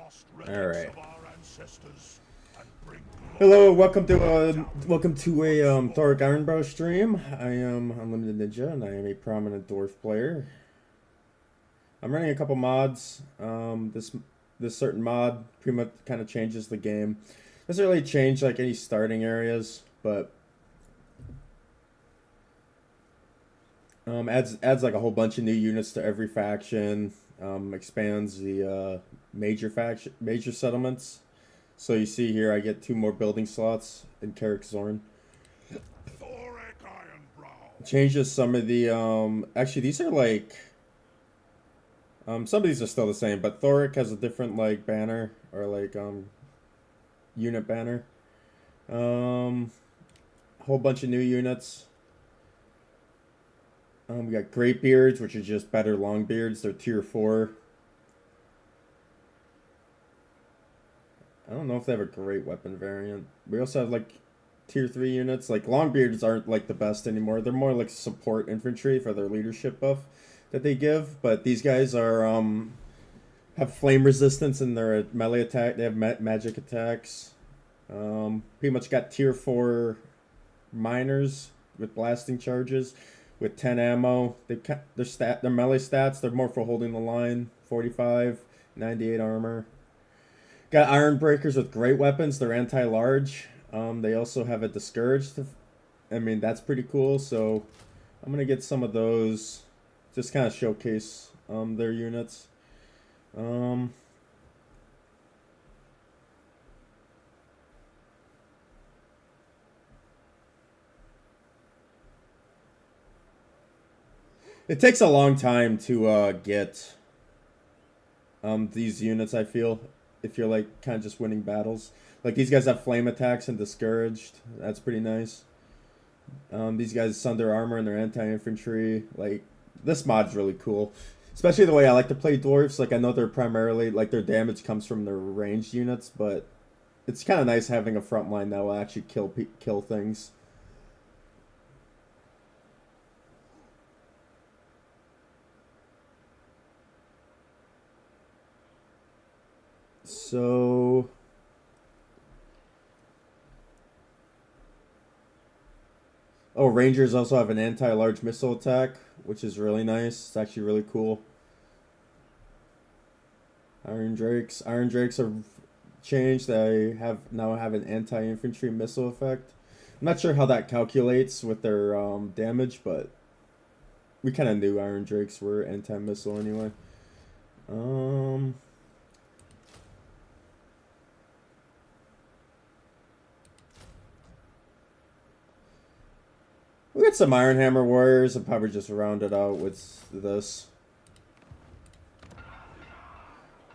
Alright. Hello, welcome to a Thoric Ironbow stream. I am Unlimited Ninja and I am a prominent dwarf player. I'm running a couple mods. This certain mod pretty much kind of changes the game. Doesn't really change like any starting areas, but adds like a whole bunch of new units to every faction. Expands the major settlements. So you see here, I get 2 more building slots in Carrick Zorn. Changes some of the actually these are like some of these are still the same, but Thoric has a different like banner or like unit banner. Whole bunch of new units. We got Greatbeards, which are just better Longbeards. They're tier 4. I don't know if they have a great weapon variant. We also have like tier 3 units. Like Longbeards aren't like the best anymore. They're more like support infantry for their leadership buff that they give. But these guys are have flame resistance in their melee attack. They have magic attacks. Pretty much got tier 4 miners with blasting charges. With 10 ammo, their melee stats, they're more for holding the line. 45, 98 armor. Got iron breakers with great weapons. They're anti-large. They also have a discouraged. I mean, that's pretty cool. So I'm gonna get some of those. Just kind of showcase their units. It takes a long time to get these units, I feel, if you're like kind of just winning battles. Like these guys have flame attacks and discouraged. That's pretty nice. These guys sunder armor and they're anti-infantry. Like this mod's really cool. Especially the way I like to play dwarves. Like I know they're primarily like their damage comes from their ranged units, but it's kind of nice having a front line that will actually kill things. So Rangers also have an anti-large missile attack, which is really nice. It's actually really cool. Iron Drakes are changed. They now have an anti-infantry missile effect. I'm not sure how that calculates with their damage, but we kind of knew Iron Drakes were anti-missile anyway. We got some Iron Hammer Warriors. I'll probably just round it out with this.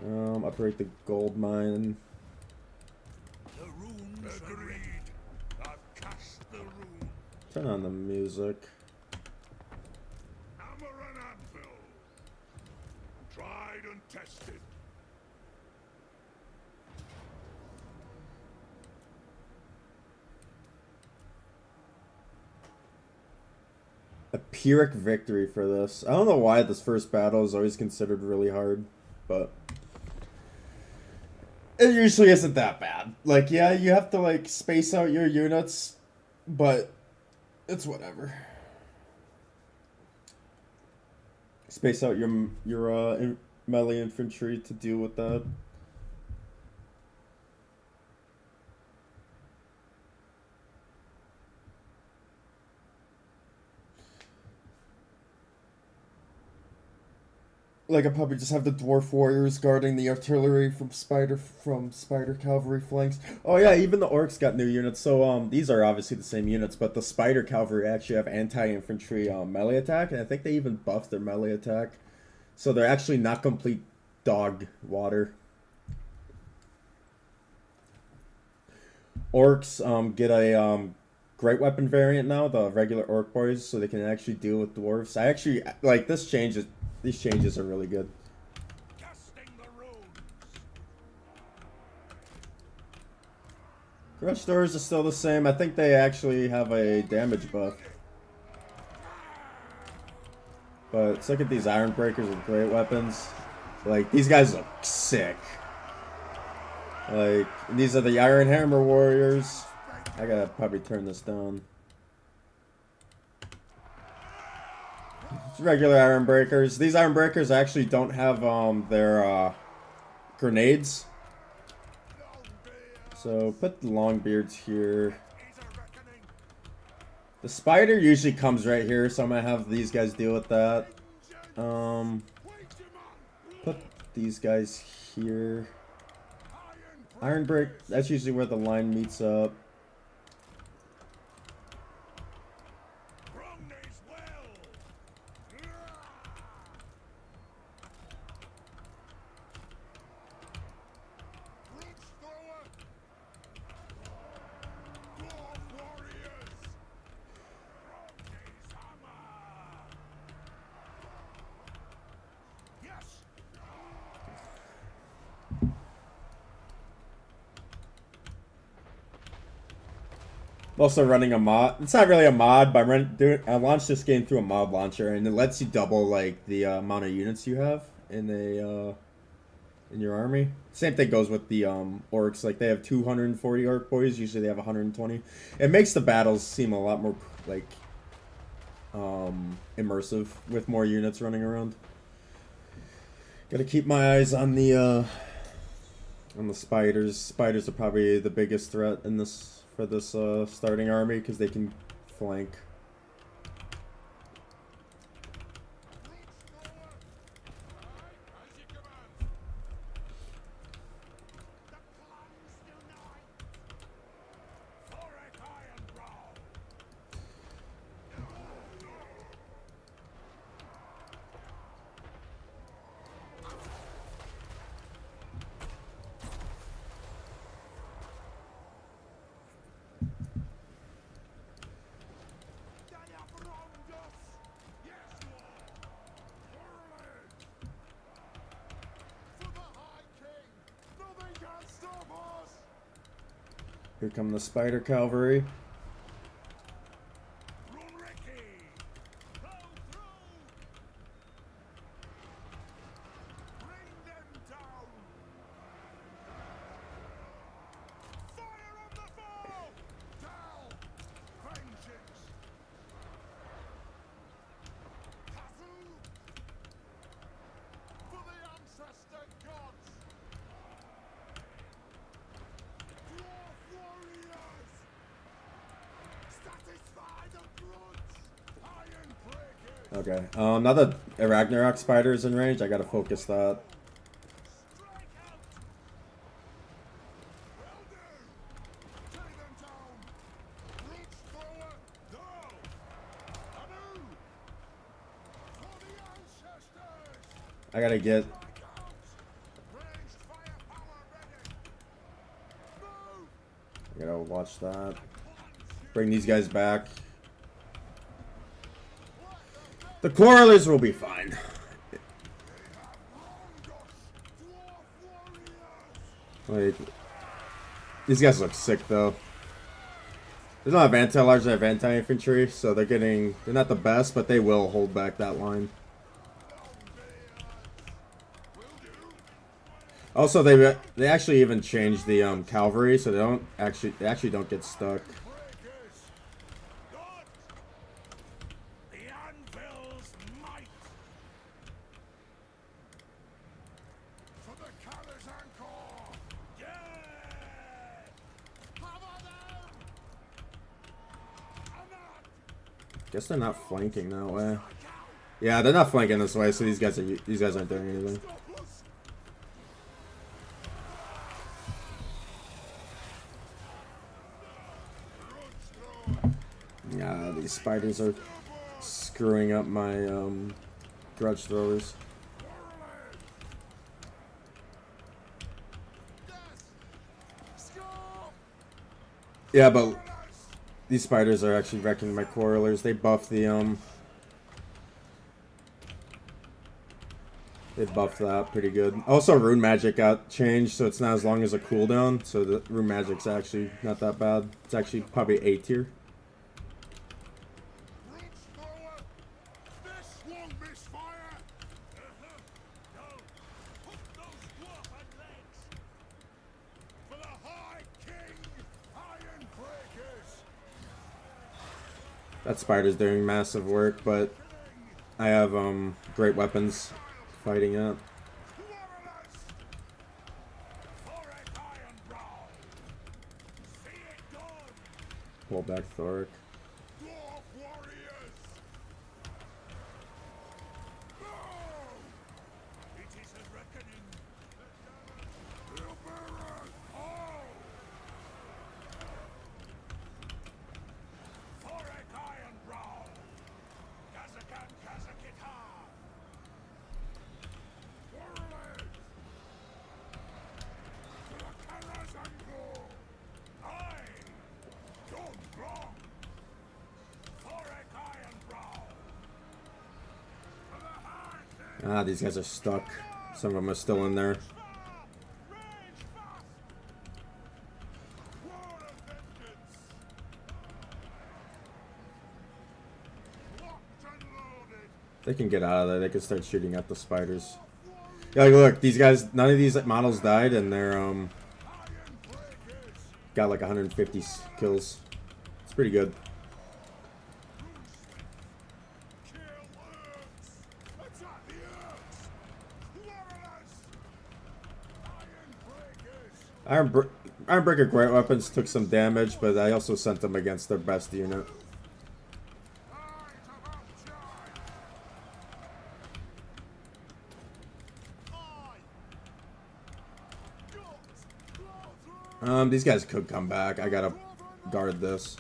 Operate the gold mine. The runes agreed. I've cast the rune. Turn on the music. Hammer and anvil. Tried and tested. A Pyrrhic victory for this. I don't know why this first battle is always considered really hard, but it usually isn't that bad. Like, yeah, you have to like space out your units, but it's whatever. Space out your melee infantry to deal with that. Like I probably just have the dwarf warriors guarding the artillery from spider cavalry flanks. Oh yeah, even the orcs got new units. So these are obviously the same units, but the spider cavalry actually have anti-infantry melee attack, and I think they even buffed their melee attack. So they're actually not complete dog water. Orcs get a great weapon variant now, the regular orc boys, so they can actually deal with dwarves. I actually like this change. These changes are really good. Casting the runes. Crush doors are still the same. I think they actually have a damage buff. But let's look at these iron breakers with great weapons. Like, these guys look sick. Like, these are the Iron Hammer warriors. I gotta probably turn this down. It's regular Iron Breakers. These Iron Breakers actually don't have their grenades. So put the Longbeards here. The spider usually comes right here, so I'm gonna have these guys deal with that. Put these guys here. Iron Break, that's usually where the line meets up. I'm also running a mod. It's not really a mod, but I launched this game through a mod launcher, and it lets you double like the amount of units you have in in your army. Same thing goes with the orcs. Like they have 240 orc boys. Usually they have 120. It makes the battles seem a lot more like immersive with more units running around. Got to keep my eyes on the spiders. Spiders are probably the biggest threat in this for this starting army because they can flank. Here come the spider cavalry. Okay. Now that a Ragnarok spider is in range, I gotta focus that. I gotta get. I gotta watch that. Bring these guys back. The Quarrelers will be fine. Like, these guys look sick though. They don't have anti-large, they have anti-infantry, so they're not the best, but they will hold back that line. Also, they actually even changed the cavalry, so they actually don't get stuck. Guess they're not flanking that way. Yeah, they're not flanking this way, so these guys aren't doing anything. Yeah, these spiders are screwing up my grudge throwers. Yeah, but these spiders are actually wrecking my Quarrelers. They buffed the they buffed that pretty good. Also, rune magic got changed, so it's not as long as a cooldown. So the rune magic's actually not that bad. It's actually probably A tier. That spider's doing massive work, but I have great weapons fighting it. Pull back Thoric. Ah, these guys are stuck. Some of them are still in there. They can get out of there. They can start shooting at the spiders. Yeah, like, look, these guys, none of these models died, and they're got like 150 kills. It's pretty good. Ironbreaker Great Weapons took some damage, but I also sent them against their best unit. These guys could come back. I gotta guard this.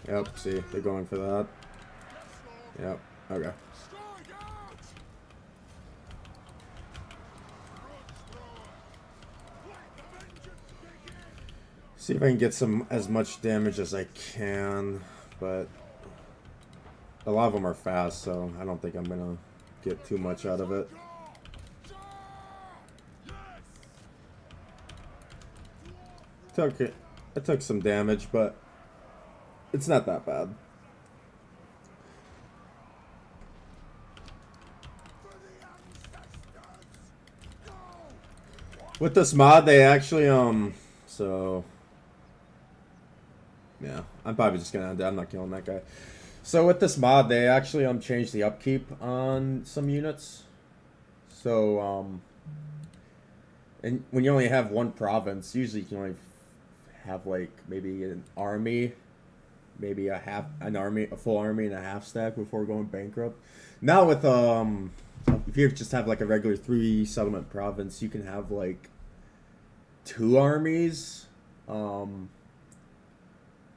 Yep, see, they're going for that. Yep, okay. See if I can get as much damage as I can, but a lot of them are fast, so I don't think I'm gonna get too much out of it. It took some damage, but it's not that bad. With this mod, they actually so yeah, I'm probably just gonna end it. I'm not killing that guy. So with this mod, they actually changed the upkeep on some units. So and when you only have one province, usually you can only have like maybe an army, maybe a full army and a half stack before going bankrupt. Now with if you just have like a regular 3 settlement province, you can have like 2 armies, a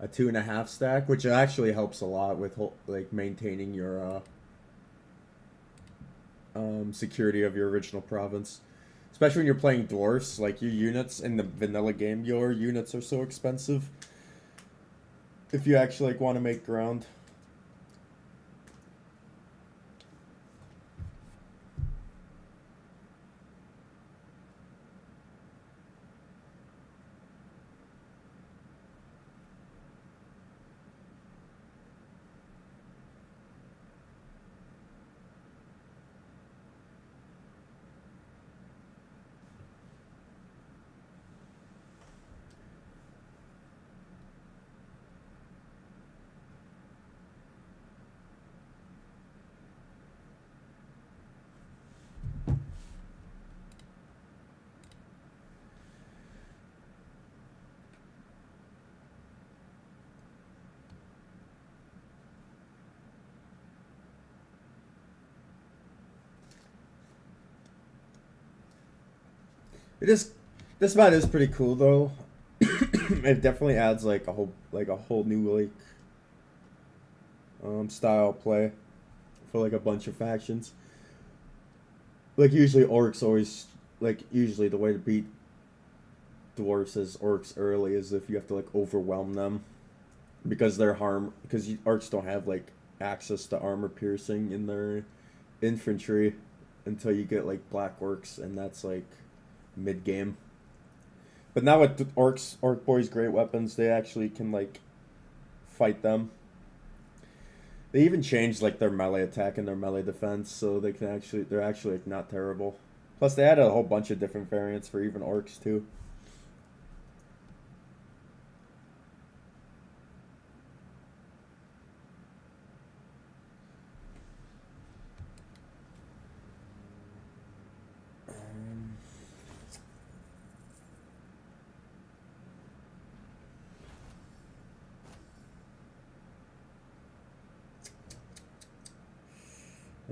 2.5 stack, which actually helps a lot with like maintaining your security of your original province. Especially when you're playing dwarfs, like your units in the vanilla game, your units are so expensive. If you actually like want to make ground. This mod is pretty cool though. It definitely adds like a whole new style play for like a bunch of factions. Like usually usually the way to beat dwarves as orcs early is if you have to like overwhelm them because orcs don't have like access to armor piercing in their infantry until you get like black orcs, and that's like mid game. But now with the orc boys' great weapons, they actually can like fight them. They even changed like their melee attack and their melee defense, so they're actually like, not terrible. Plus, they added a whole bunch of different variants for even orcs too.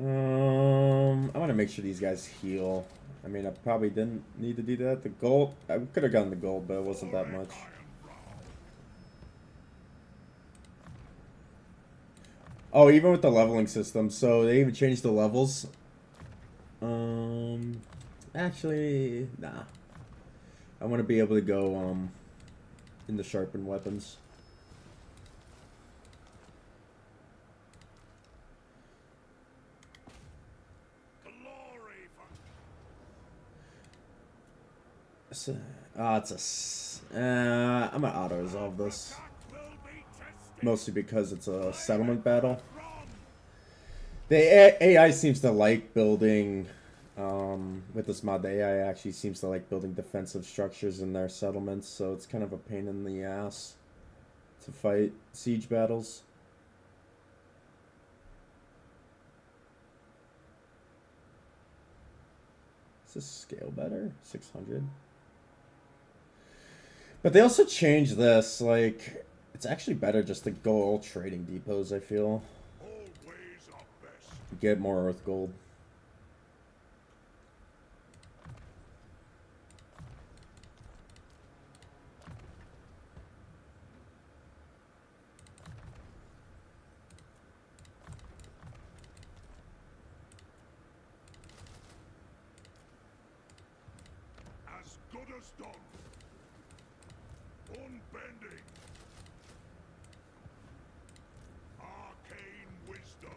I want to make sure these guys heal. I mean, I probably didn't need to do that. The gold, I could have gotten the gold, but it wasn't that much. Oh, even with the leveling system, so they even changed the levels. Actually, nah. I want to be able to go in the sharpened weapons. So, it's I'm gonna auto resolve this. Mostly because it's a settlement battle. The AI seems to like building, with this mod, the AI actually seems to like building defensive structures in their settlements, so it's kind of a pain in the ass to fight siege battles. Is this scale better? 600. But they also changed this, like, it's actually better just to go all trading depots, I feel. Get more earth gold. As good as done. Unbending. Arcane wisdom.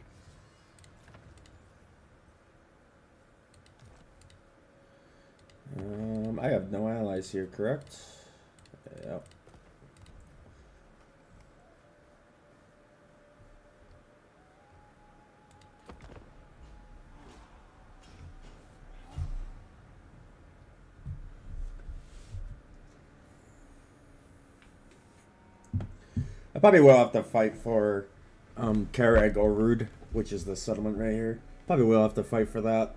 I have no allies here, correct? Yep. I probably will have to fight for Karag or Rude, which is the settlement right here. Probably will have to fight for that.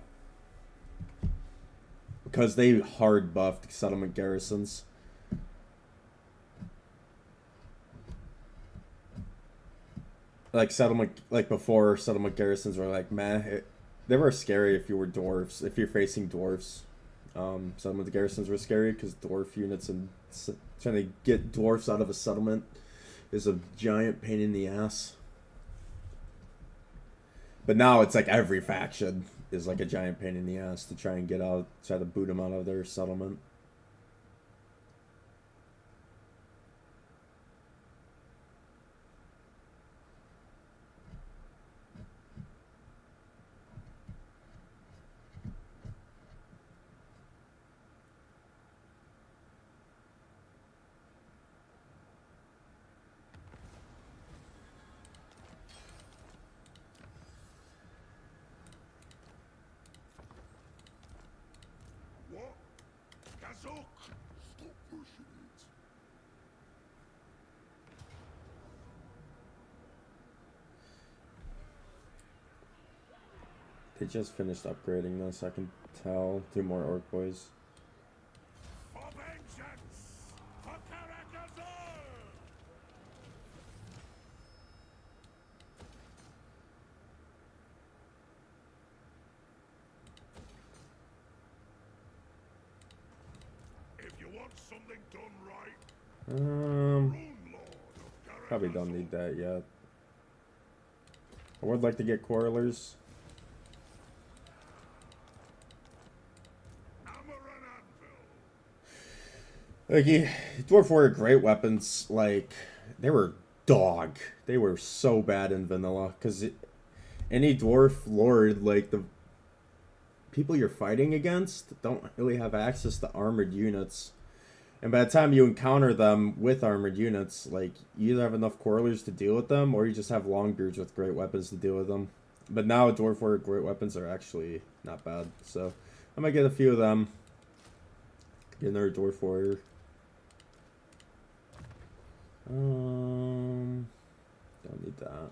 Because they hard buffed settlement garrisons. Like before, settlement garrisons were like meh. They were scary if you were dwarves. If you're facing dwarves, settlement garrisons were scary because dwarf units and trying to get dwarfs out of a settlement is a giant pain in the ass. But now it's like every faction is like a giant pain in the ass to try and try to boot them out of their settlement. What? Kazuk! Stop pushing it. They just finished upgrading this, I can tell. 2 more orc boys. For vengeance! For Karakazur! If you want something done right, Rune Lord of Karakazur. Probably don't need that yet. I would like to get quarrelers. Like, Dwarf Warrior great weapons, like, they were dog. They were so bad in vanilla, because any dwarf lord, like, the people you're fighting against don't really have access to armored units. And by the time you encounter them with armored units, like you either have enough quarrelers to deal with them, or you just have longbeards with great weapons to deal with them. But now dwarf warrior great weapons are actually not bad, so I might get a few of them. Get another dwarf warrior. Don't need that.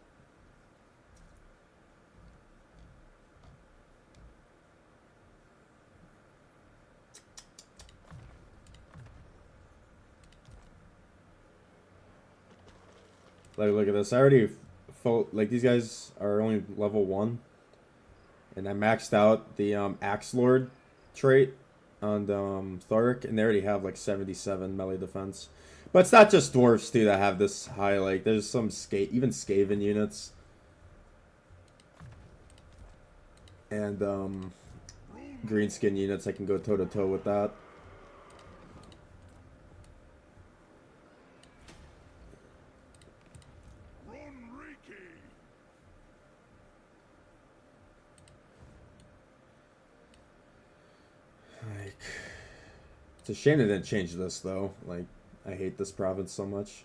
Like, look at this. I already full. Like, these guys are only level 1. And I maxed out the Axe Lord trait on Thoric, and they already have like 77 melee defense. But it's not just dwarves too that have this high. Like, there's some even Skaven units, and greenskin units that can go toe to toe with that. Like, it's a shame they didn't change this though. Like, I hate this province so much.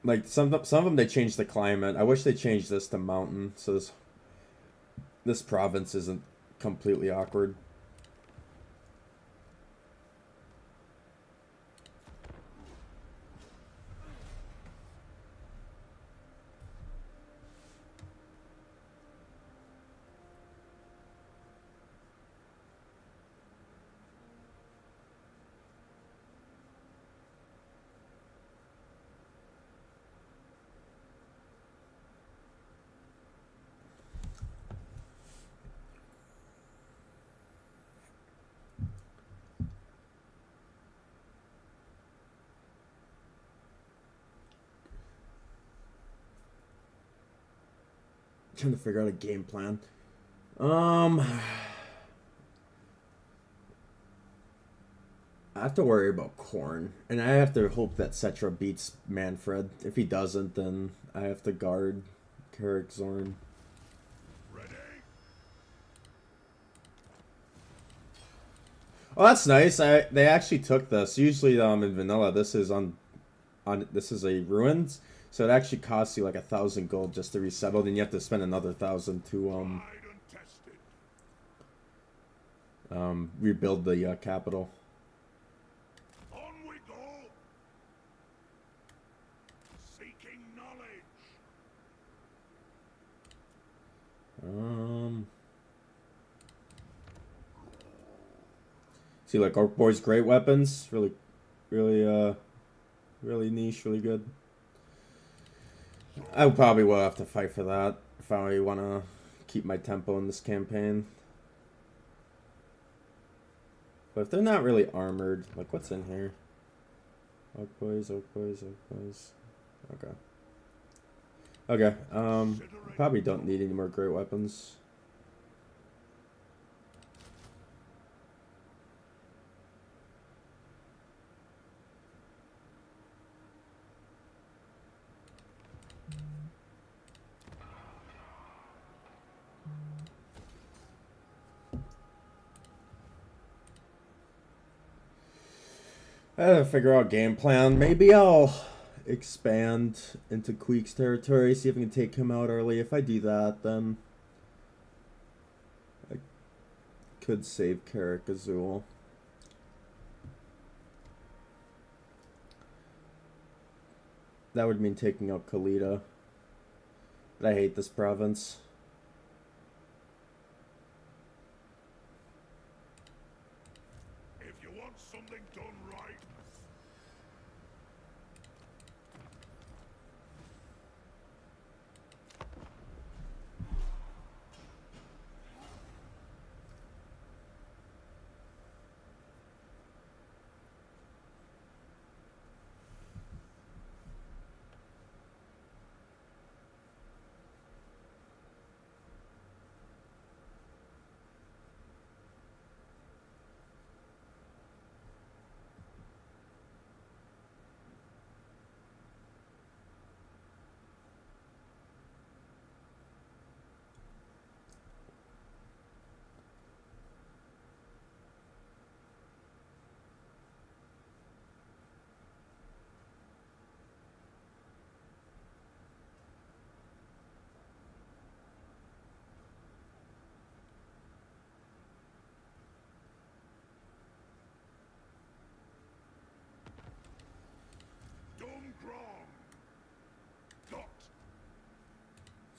Like some of them they changed the climate. I wish they changed this to mountain, so this province isn't completely awkward. Trying to figure out a game plan. I have to worry about Corn, and I have to hope that Cetra beats Manfred. If he doesn't, then I have to guard Carrick Zorn. Oh, that's nice. They actually took this. Usually, in vanilla, this is this is a ruins, so it actually costs you like 1,000 gold just to resettle, and you have to spend another 1,000 to rebuild the capital. On we go. Seeking knowledge. See, like Orc Boy's great weapons, really, really, really niche, really good. I probably will have to fight for that if I want to keep my tempo in this campaign. But if they're not really armored, like what's in here? Oak boys, oak boys, oak boys. Okay. Okay. Probably don't need any more great weapons. I gotta figure out game plan. Maybe I'll expand into Queek's territory, see if I can take him out early. If I do that, then I could save Carrick Azul. That would mean taking out Kalita. But I hate this province. If you want something done right.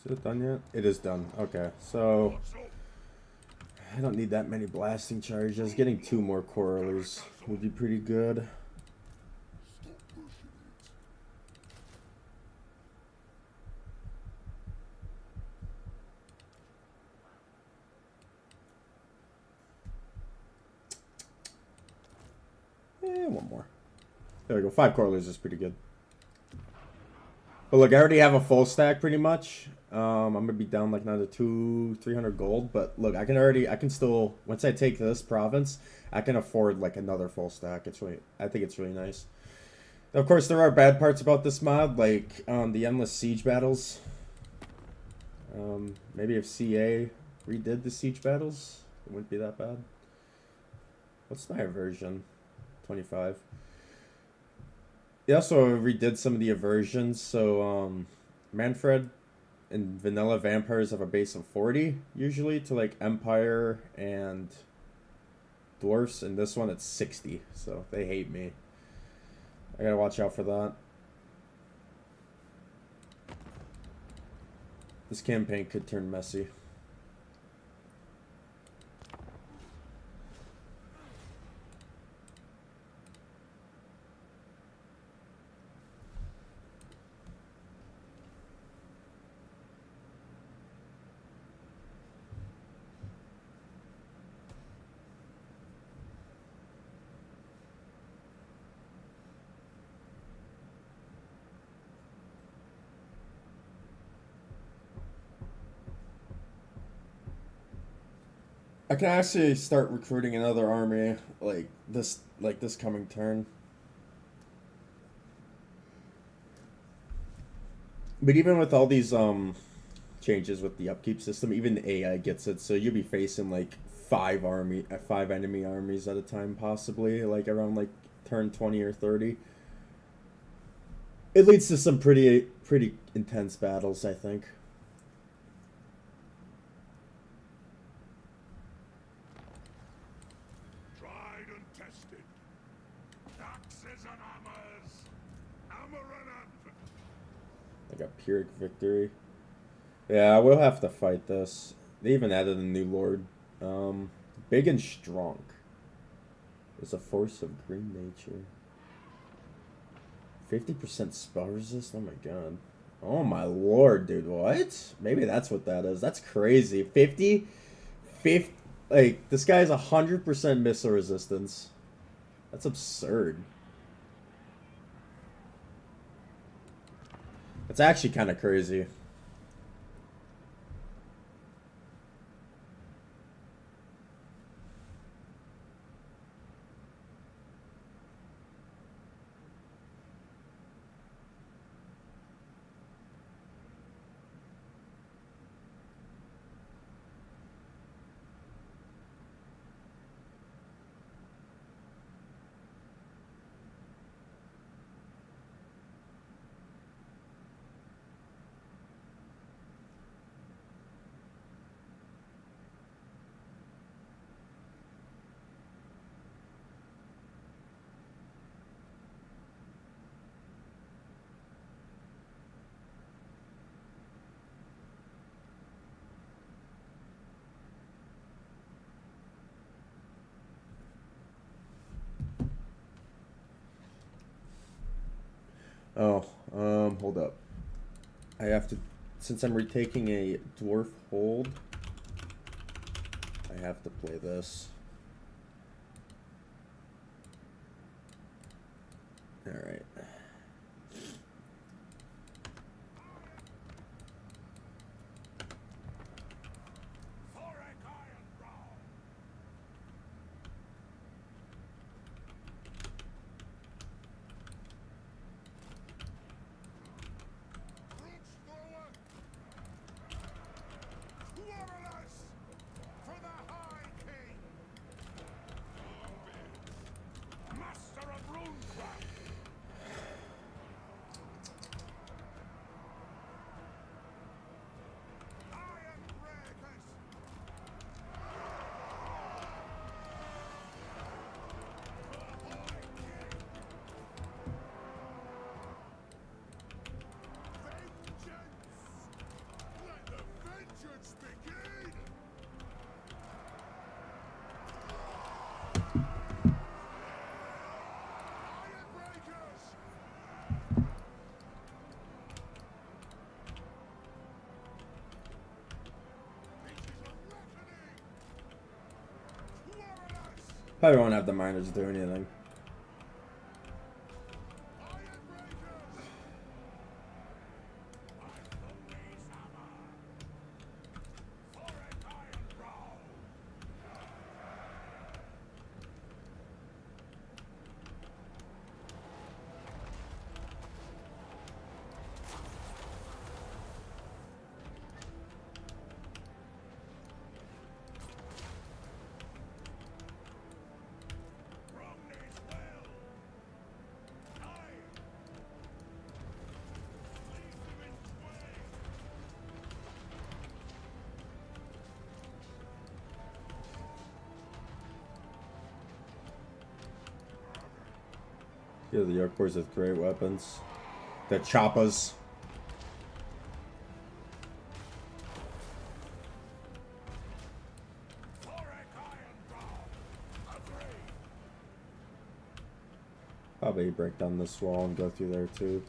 Is it done yet? It is done. Okay, so What's up? I don't need that many blasting charges. Getting 2 more Corallers would be pretty good. Stop pushing it. One more. There we go. 5 Corallers is pretty good. But look, I already have a full stack pretty much. I'm gonna be down like another 300 gold. But look, I can still, once I take this province, I can afford like another full stack. I think it's really nice. Of course, there are bad parts about this mod, like the endless siege battles. Maybe if CA redid the siege battles, it wouldn't be that bad. What's my aversion? 25. They also redid some of the aversions, so Manfred and vanilla vampires have a base of 40 usually to like Empire and dwarfs, and this one it's 60, so they hate me. I gotta watch out for that. This campaign could turn messy. I can actually start recruiting another army like this coming turn. But even with all these changes with the upkeep system, even the AI gets it. So you'll be facing like 5 enemy armies at a time, possibly like around like turn 20 or 30. It leads to some pretty intense battles, I think. Tried and tested. Axes and hammers. Hammer and anvil. I got Pyrrhic victory. Yeah, we'll have to fight this. They even added a new lord. Big and strong. Is a force of green nature. 50% spell resist? Oh my god. Oh my lord, dude. What? Maybe that's what that is. That's crazy. 50? Like, this guy has 100% missile resistance. That's absurd. It's actually kind of crazy. Oh, hold up. I have to, since I'm retaking a dwarf hold, I have to play this. Alright. Thoric iron brow. Roots thrower. Quarrelers. For the High King. Master of runecraft. Probably won't have the miners do anything. Yeah, the York boys have great weapons. The choppers. Probably break down this wall and go through there too.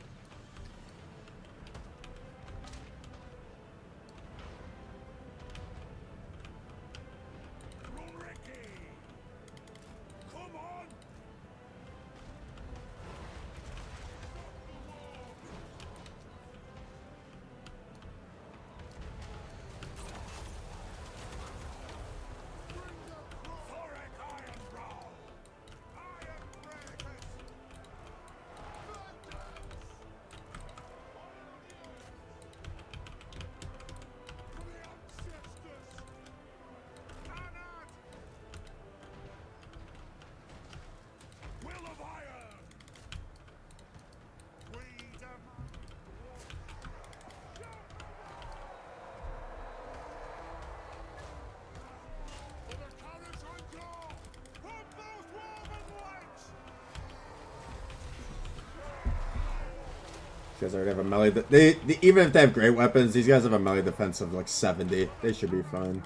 These guys already have a melee. They even if they have great weapons, these guys have a melee defense of like 70. They should be fine.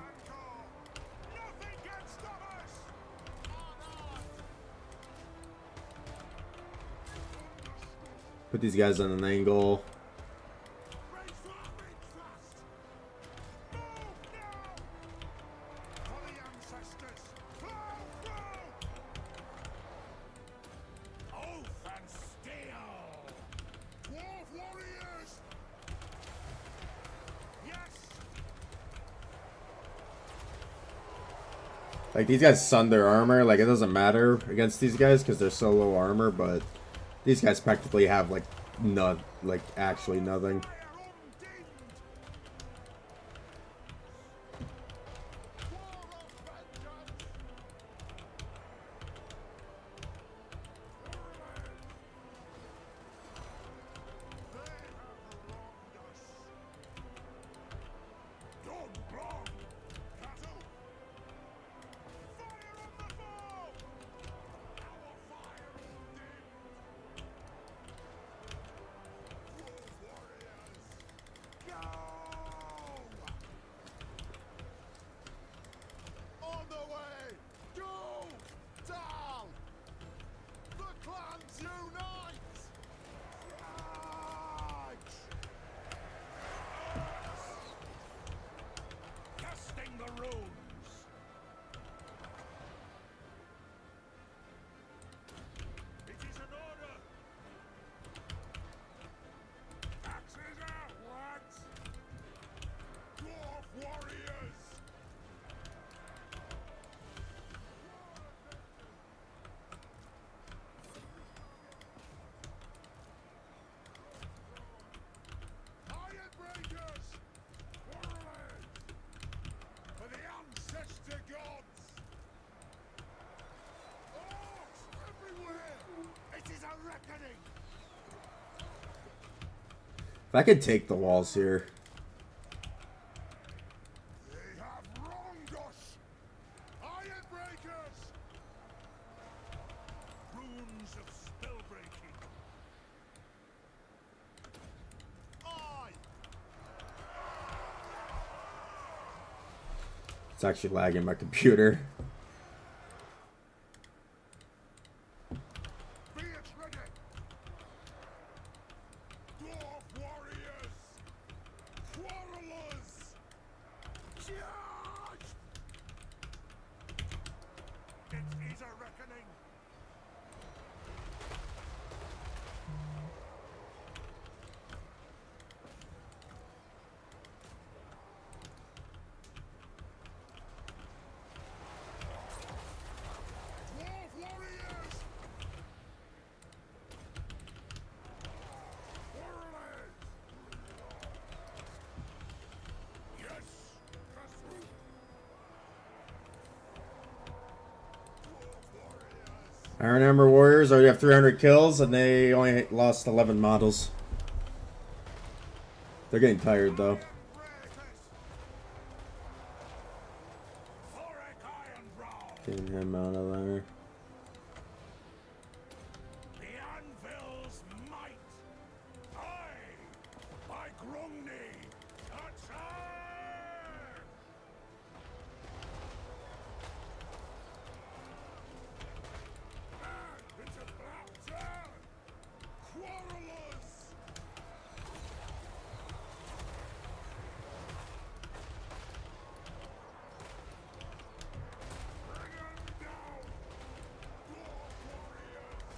Put these guys on an angle. Like, these guys sun their armor. Like, it doesn't matter against these guys because they're so low armor, but these guys practically have, like, actually nothing. If I could take the walls here. They have wronged us. Iron breakers. Runes of spell breaking. It's actually lagging my computer. Be it ready. Dwarf warriors. Quarrelers. Charge! It is a reckoning. Dwarf warriors! Warriors! Yes! Kasru! Dwarf warriors! Iron Hammer Warriors already have 300 kills, and they only lost 11 models. They're getting tired, though. Getting him out of there. The anvil's might. Aye, by Grumney, attack! It's a battle! Quarrelers!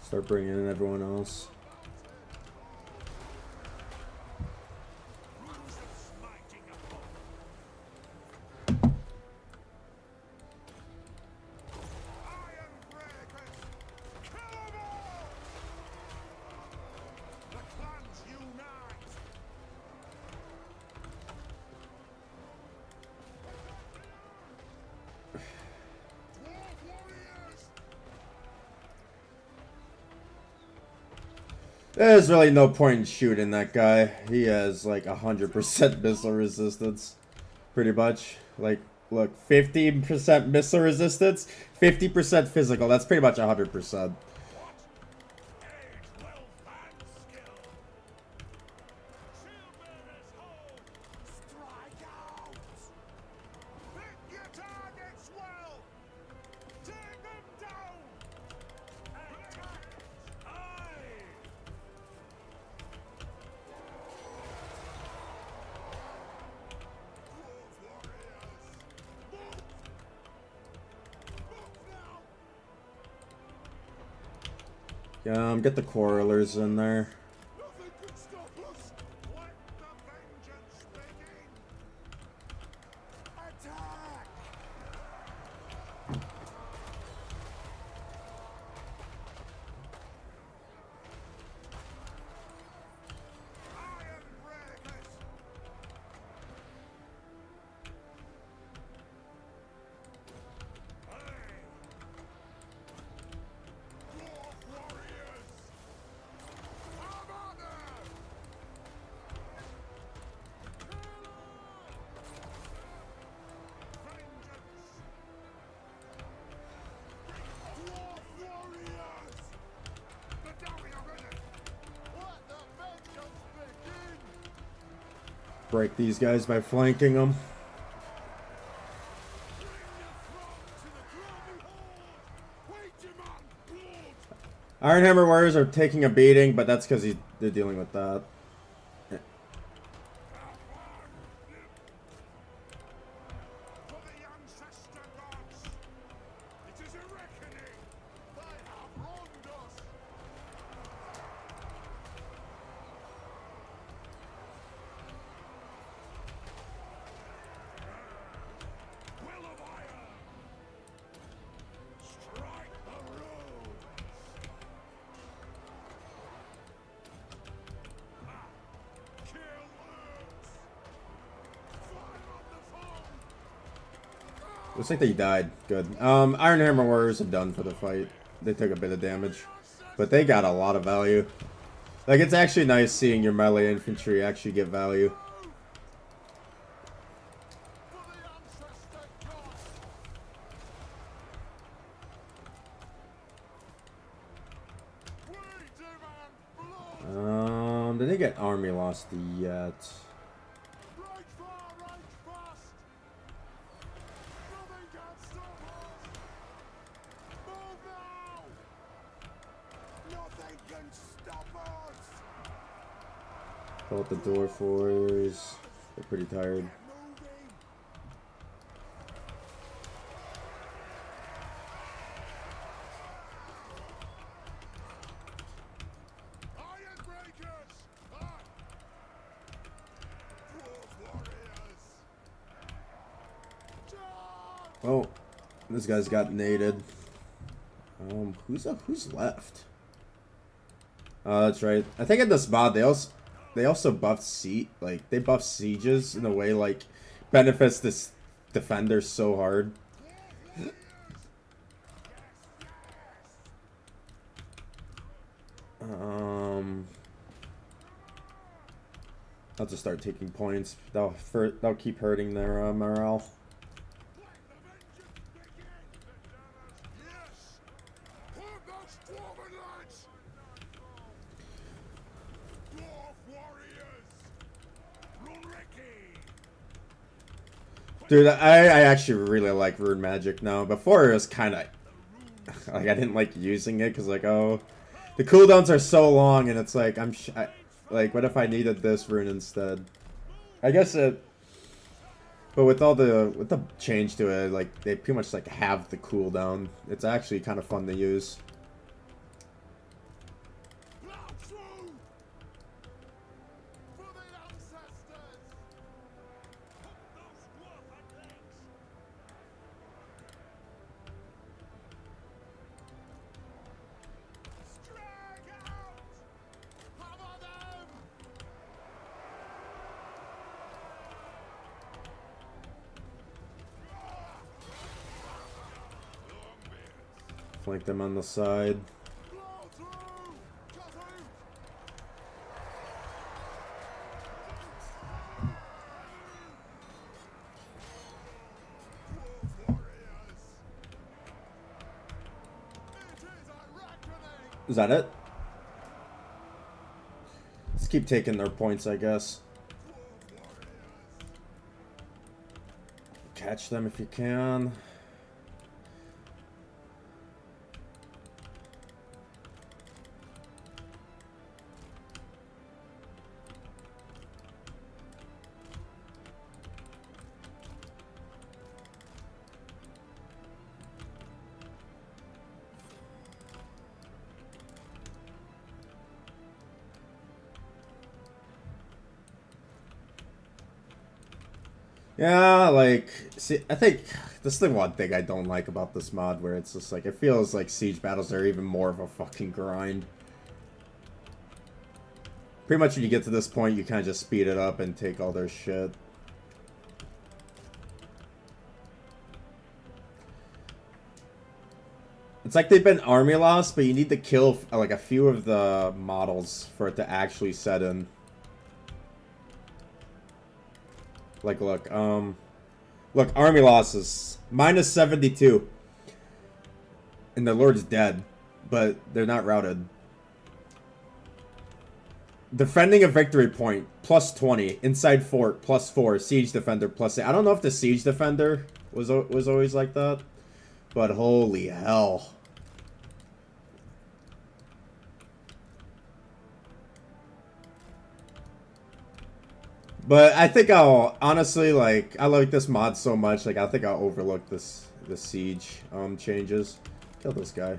Start bringing in everyone else. Rules of smiting upon. Iron breakers! Kill 'em all! The clans unite! Dwarf warriors! There's really no point in shooting that guy. He has like 100% missile resistance. Pretty much. Like, look, 50% missile resistance, 50% physical. That's pretty much 100%. Age, wealth, and skill. Shieldbearers hold. Strike out. Hit your targets well. Take them down. Attack. Aye. Dwarf warriors. Move. Move now. Get the Quarrelers in there. Nothing can stop us! Let the vengeance begin! Attack! Iron breakers! Aye! Dwarf warriors! Come on there! Vengeance! Dwarf warriors! The Dawi are ready! Let the vengeance begin! Break these guys by flanking them. Bring your throng to the gloomy horde! We demand blood! Iron Hammer Warriors are taking a beating, but that's because they're dealing with that. For the ancestor gods! It is a reckoning! They have wronged us! Will of iron! Strike the roads! Kill Earths! Fire on the foe! Looks like they died. Good. Iron Hammer Warriors are done for the fight. They took a bit of damage, but they got a lot of value. Like, it's actually nice seeing your melee infantry actually get value. For the ancestor gods! We demand blood! Did they get army lost yet? Right far, right fast! Nothing can stop us! Move now! Nothing can stop us! Both the Dwarf Warriors. They're pretty tired. Moving! Oh, this guy's got naded. Who's left? Oh, that's right. I think in this mod they also buffed they buff sieges in a way like benefits this defender so hard. I'll just start taking points. That'll keep hurting their morale. Yes! Hold those dwarven lads! Dwarf warriors! Runriki! Dude, I actually really like rune magic now. Before it was kind of like I didn't like using it because like the cooldowns are so long and it's like like what if I needed this rune instead? I guess it. But with the change to it, like they pretty much like have the cooldown. It's actually kind of fun to use. Plow through! For the ancestors! Hook those dwarven legs! Drag out! Hammer them! Flank them on the side. Blow through! Cut out! Dwarf warriors! It is a reckoning! Is that it? Let's keep taking their points, I guess. Catch them if you can. Yeah, like, see, I think this is the one thing I don't like about this mod, where it's just like, it feels like siege battles are even more of a fucking grind. Pretty much when you get to this point, you kind of just speed it up and take all their shit. It's like they've been army lost, but you need to kill, like, a few of the models for it to actually set in. Like, look, army losses. Minus 72. And the Lord's dead, but they're not routed. Defending a victory point, plus 20. Inside fort, plus 4. Siege defender, plus 8. I don't know if the siege defender was always like that, but holy hell. But I think I'll honestly, like, I like this mod so much, like I think I'll overlook the siege changes. Kill this guy.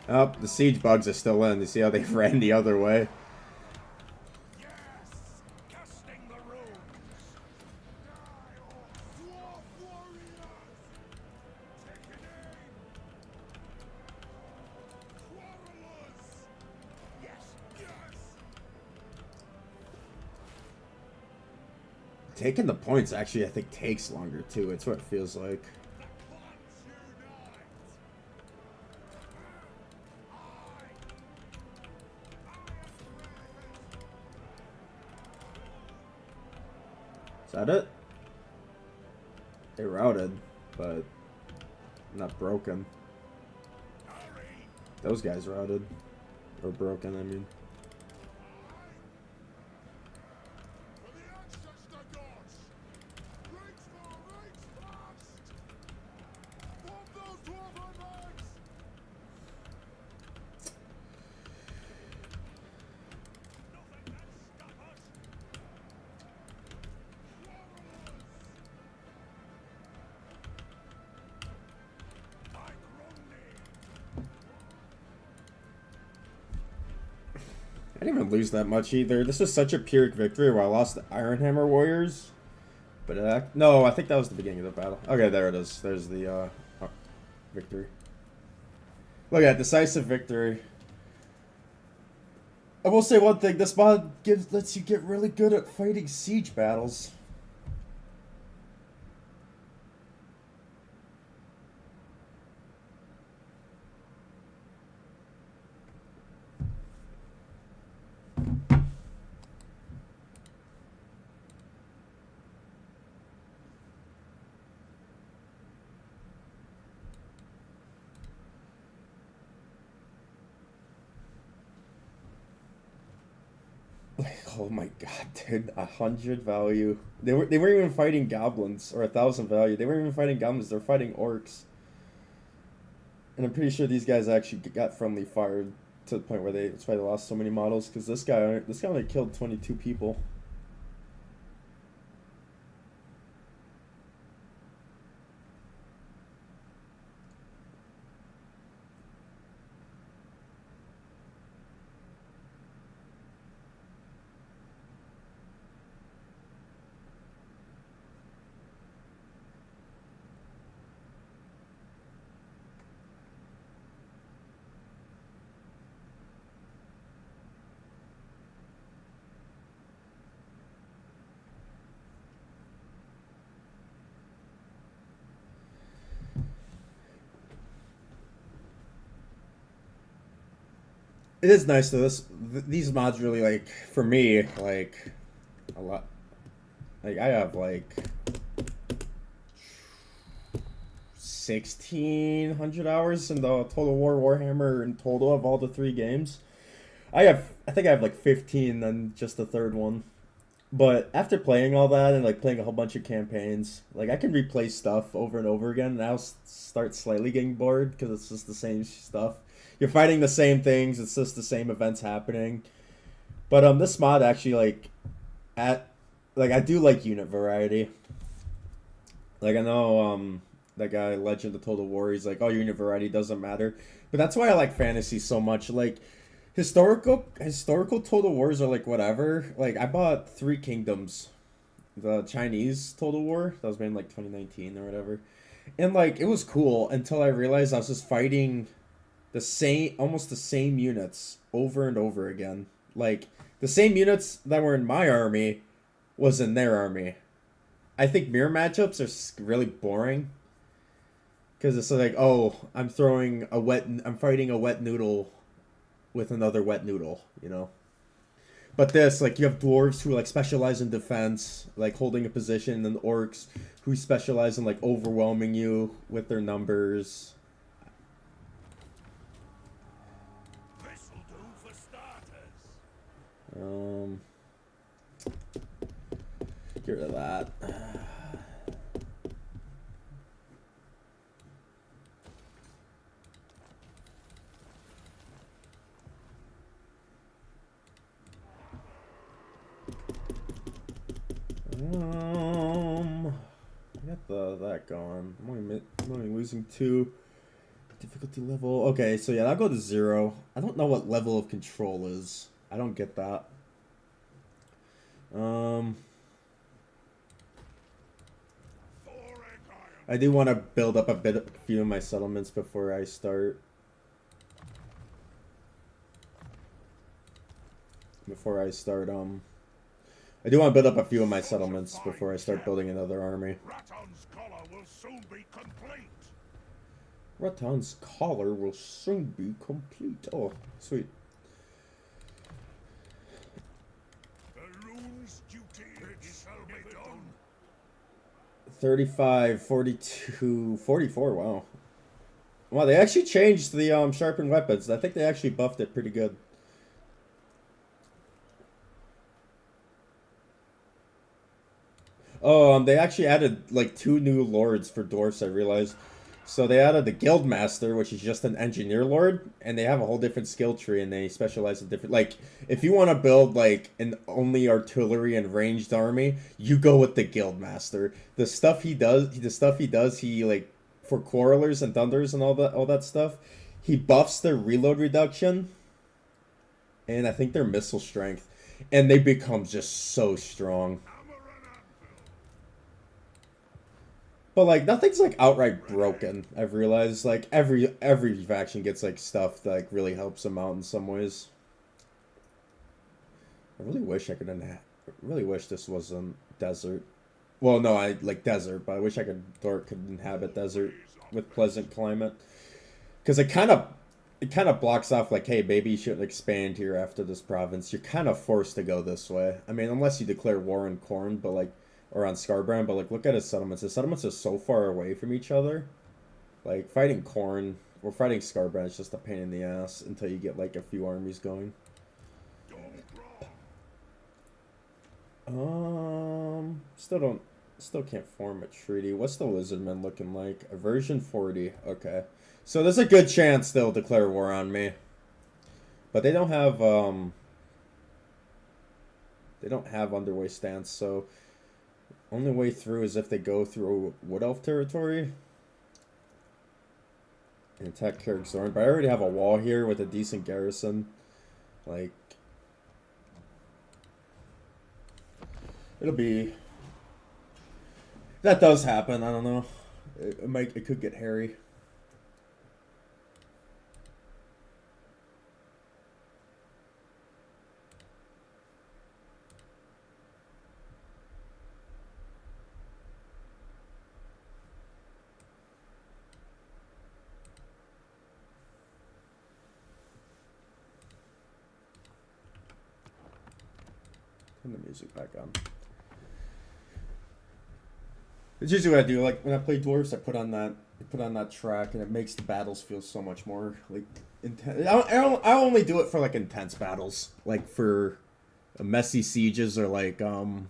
Oh, the siege bugs are still in. You see how they ran the other way? Yes! Casting the runes! Dwarf warriors! Taken aim! Quarrelers! Yes! Yes! Taking the points actually, I think, takes longer too. It's what it feels like. The clans unite! Is that it? They routed, but not broken. Hurry! Those guys routed. Or broken, I mean. For the ancestor gods! Reach fast! Bomb those dwarven legs! I didn't even lose that much either. This was such a Pyrrhic victory where I lost the Iron Hammer Warriors. But no, I think that was the beginning of the battle. Okay, there it is. There's the victory. Look at decisive victory. I will say one thing: this mod lets you get really good at fighting siege battles. Oh my god, dude, 100 value. They weren't even fighting goblins or 1,000 value. They weren't even fighting goblins. They're fighting orcs. And I'm pretty sure these guys actually got friendly fire to the point where that's why they lost so many models. Because this guy only killed 22 people. It is nice though. These mods really like for me like a lot. Like I have like 1,600 hours in the Total War Warhammer in total of all the 3 games. I think I have like 15 on just the third one. But after playing all that and like playing a whole bunch of campaigns, like I can replay stuff over and over again, and I'll start slightly getting bored because it's just the same stuff. You're fighting the same things. It's just the same events happening. But this mod actually I do like unit variety. Like I know that guy Legend of Total War. He's like, oh, unit variety doesn't matter, but that's why I like fantasy so much. Like historical Total Wars are like whatever. Like I bought 3 Kingdoms, the Chinese Total War that was made in like 2019 or whatever, and like it was cool until I realized I was just fighting almost the same units over and over again. Like the same units that were in my army was in their army. I think mirror matchups are really boring because it's like, oh, I'm fighting a wet noodle with another wet noodle, you know. But this, like, you have dwarves who like specialize in defense, like holding a position, and orcs who specialize in like overwhelming you with their numbers. This'll do for starters. Get rid of that. I got that going. I'm only losing 2. Difficulty level. Okay, so yeah, I'll go to 0. I don't know what level of control is. I don't get that. I do want to build up a few of my settlements before I start. I do want to build up a few of my settlements before I start building another army. Raton's collar will soon be complete. Raton's collar will soon be complete. Oh, sweet. The rune's duty shall be done. 35, 42, 44, wow. Wow, they actually changed the sharpened weapons. I think they actually buffed it pretty good. Oh, they actually added like 2 new lords for dwarfs, I realized. So they added the Guildmaster, which is just an engineer lord, and they have a whole different skill tree, and they specialize in different. Like, if you want to build like an only artillery and ranged army, you go with the Guildmaster. The stuff he does, he like for quarrelers and thunders and all that stuff. He buffs their reload reduction. And I think their missile strength. And they become just so strong. But like nothing's like outright broken. I've realized like every faction gets like stuff that like really helps them out in some ways. I really wish I could really wish this wasn't desert. Well, no, I like desert, but I wish I could inhabit desert with pleasant climate. Because it kind of blocks off like, hey, maybe you shouldn't expand here after this province. You're kind of forced to go this way. I mean, unless you declare war on Corn, but like, or on Scarbrand, but like, look at his settlements. His settlements are so far away from each other. Like fighting Corn or fighting Scarbrand is just a pain in the ass until you get like a few armies going. Still can't form a treaty. What's the Lizardmen looking like? Aversion 40. Okay. So there's a good chance they'll declare war on me. But they don't have underway stance, so only way through is if they go through Wood Elf territory and attack Carrickthorne. But I already have a wall here with a decent garrison. Like it'll be that does happen. I don't know. It could get hairy. Turn the music back on. It's usually what I do. Like when I play dwarves, I put on that track, and it makes the battles feel so much more like intense. I only do it for like intense battles, like for messy sieges or like a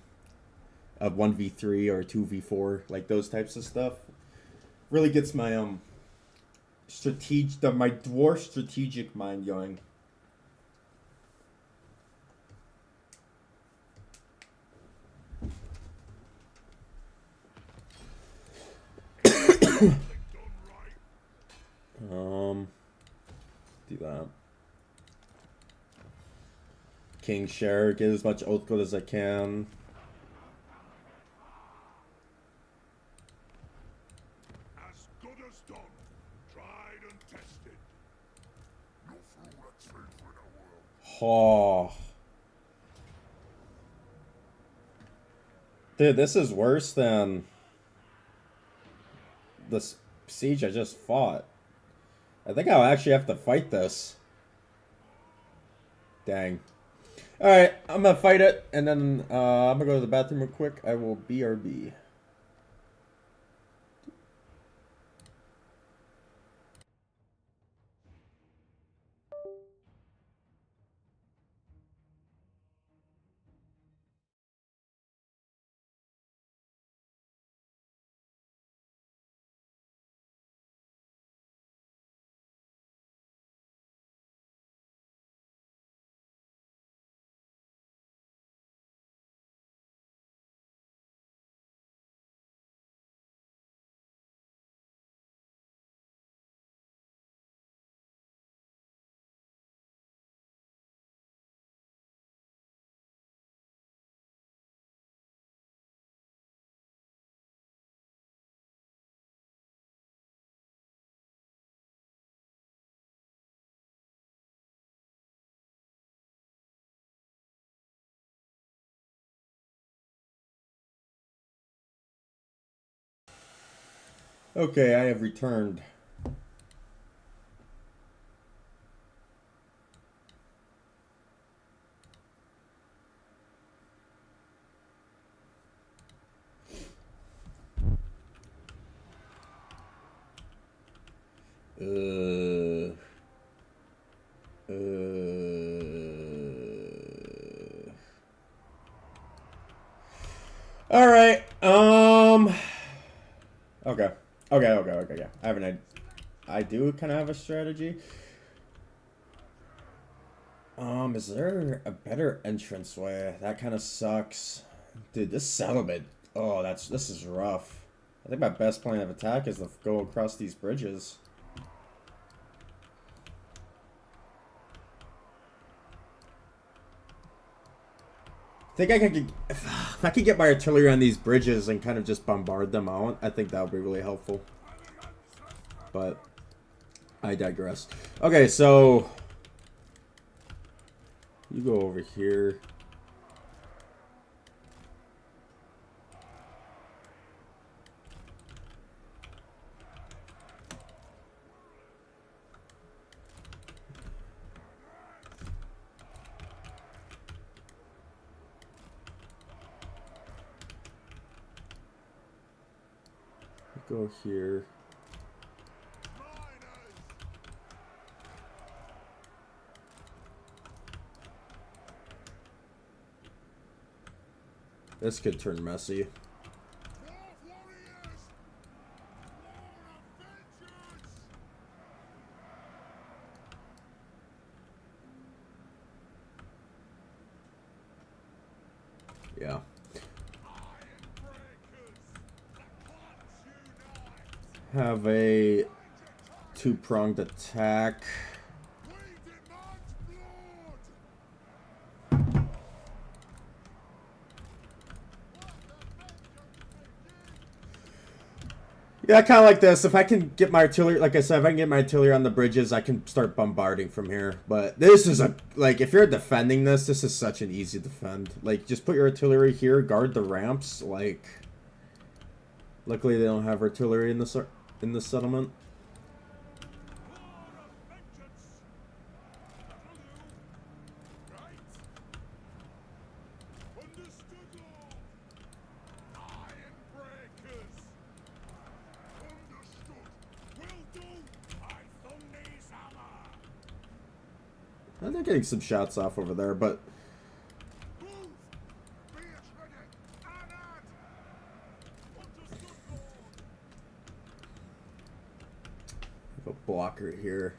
1v3 or 2v4, like those types of stuff. Really gets my my dwarf strategic mind going. Do that. King Share, get as much oath gold as I can. As good as done, tried and tested. No fool that's safe in the world. Oh. Dude, this is worse than the siege I just fought. I think I'll actually have to fight this. Dang. Alright, I'm gonna fight it, and then I'm gonna go to the bathroom real quick. I will BRB. Okay, I have returned. Uh, all right. Okay. Okay. Yeah. I have an. I do kind of have a strategy. Is there a better entrance way? That kind of sucks, dude. This settlement. Oh, this is rough. I think my best plan of attack is to go across these bridges. think I could, if I could get my artillery on these bridges and kind of just bombard them out, I think that would be really helpful. But I digress. Okay, so you go over here. Go here. This could turn messy. Yeah. Have a two-pronged attack. Yeah, kind of like this. If I can get my artillery, like I said, if I can get my artillery on the bridges, I can start bombarding from here. But this is a, like, if you're defending this, this is such an easy defend. Like, just put your artillery here, guard the ramps. Like, luckily they don't have artillery in the settlement. They're getting some shots off over there, but a blocker here.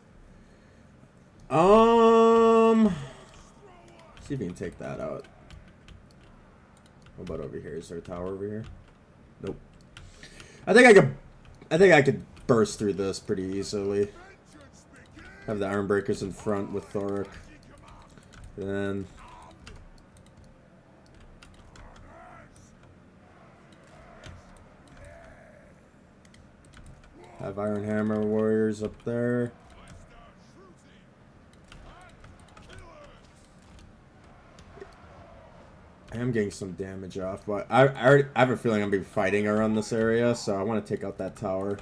See if you can take that out. What about over here? Is there a tower over here? Nope. I think I could burst through this pretty easily. Have the iron breakers in front with Thoric. Then have Iron Hammer warriors up there. I am getting some damage off, but I have a feeling I'm gonna be fighting around this area, so I want to take out that tower.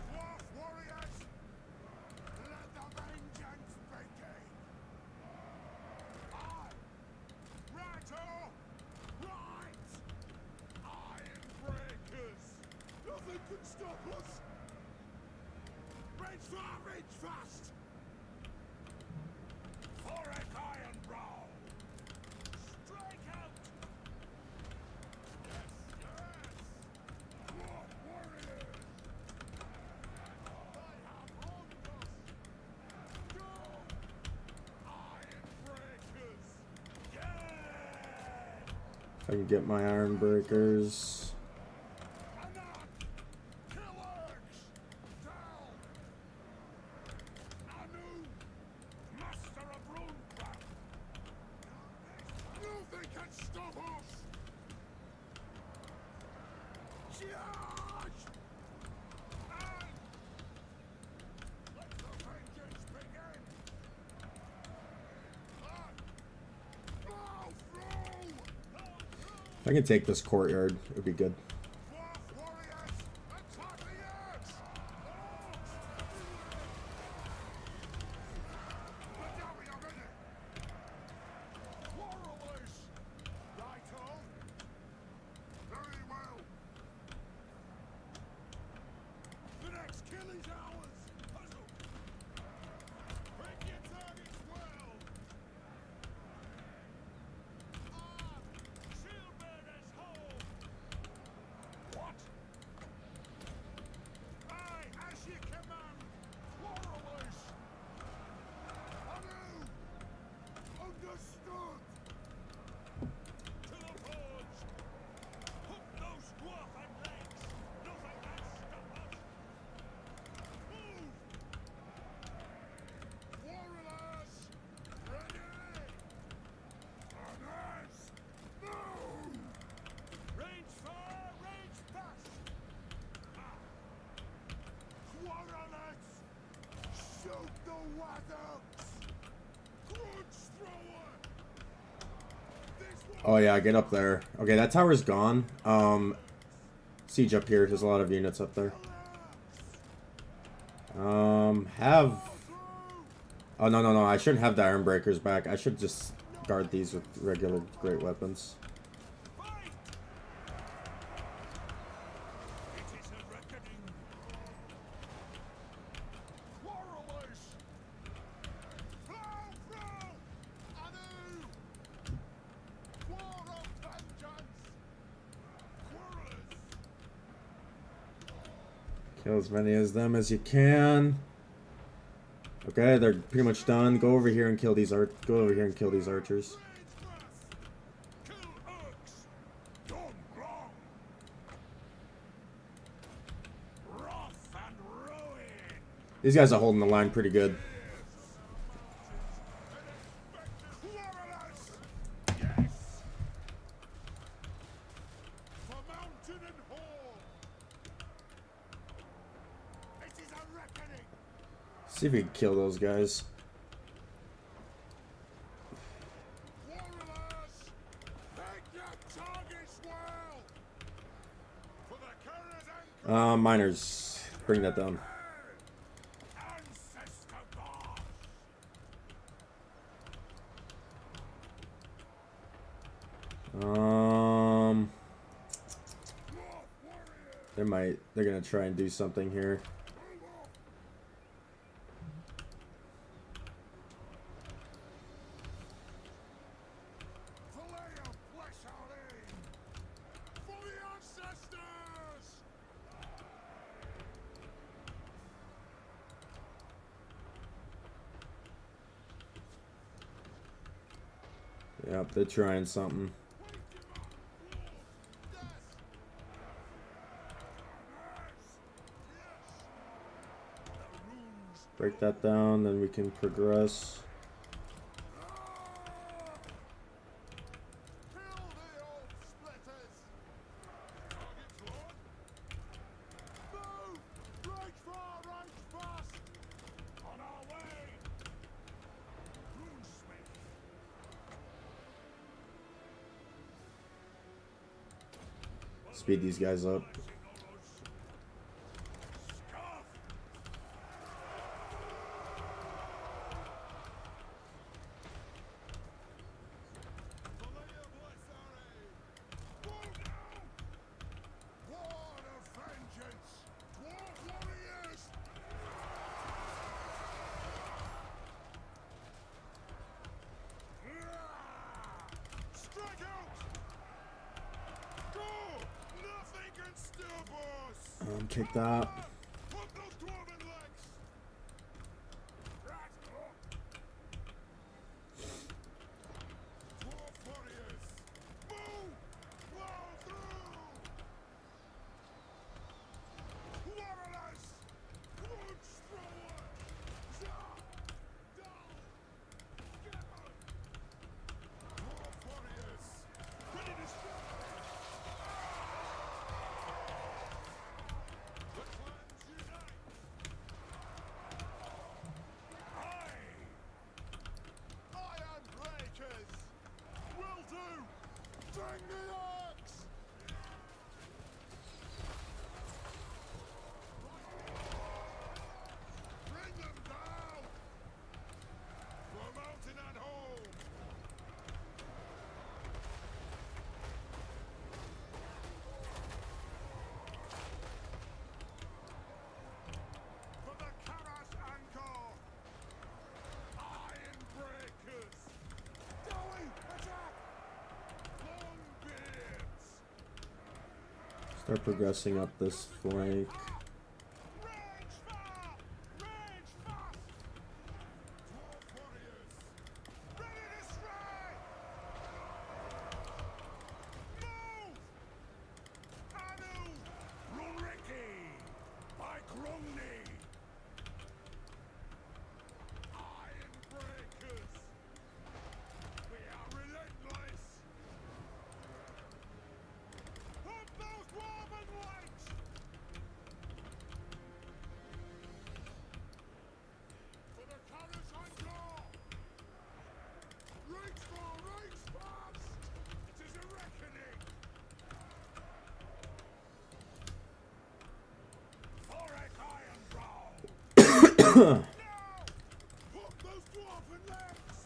If I can get my iron breakers. If I can take this courtyard, it would be good. Oh yeah, get up there. Okay, that tower's gone. Siege up here. There's a lot of units up there. Have... Oh, no. I shouldn't have the Iron Breakers back. I should just guard these with regular great weapons. Kill as many of them as you can. Okay, they're pretty much done. Go over here and kill these archers. These guys are holding the line pretty good. See if we can kill those guys. Miners, bring that down. They're gonna try and do something here. Yep, they're trying something. Break that down, then we can progress. Speed these guys up. Take that. Start progressing up this flank. Hook those dwarven legs!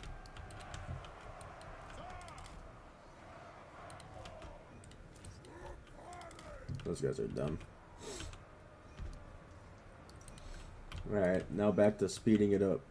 Those guys are dumb. Alright, now back to speeding it up.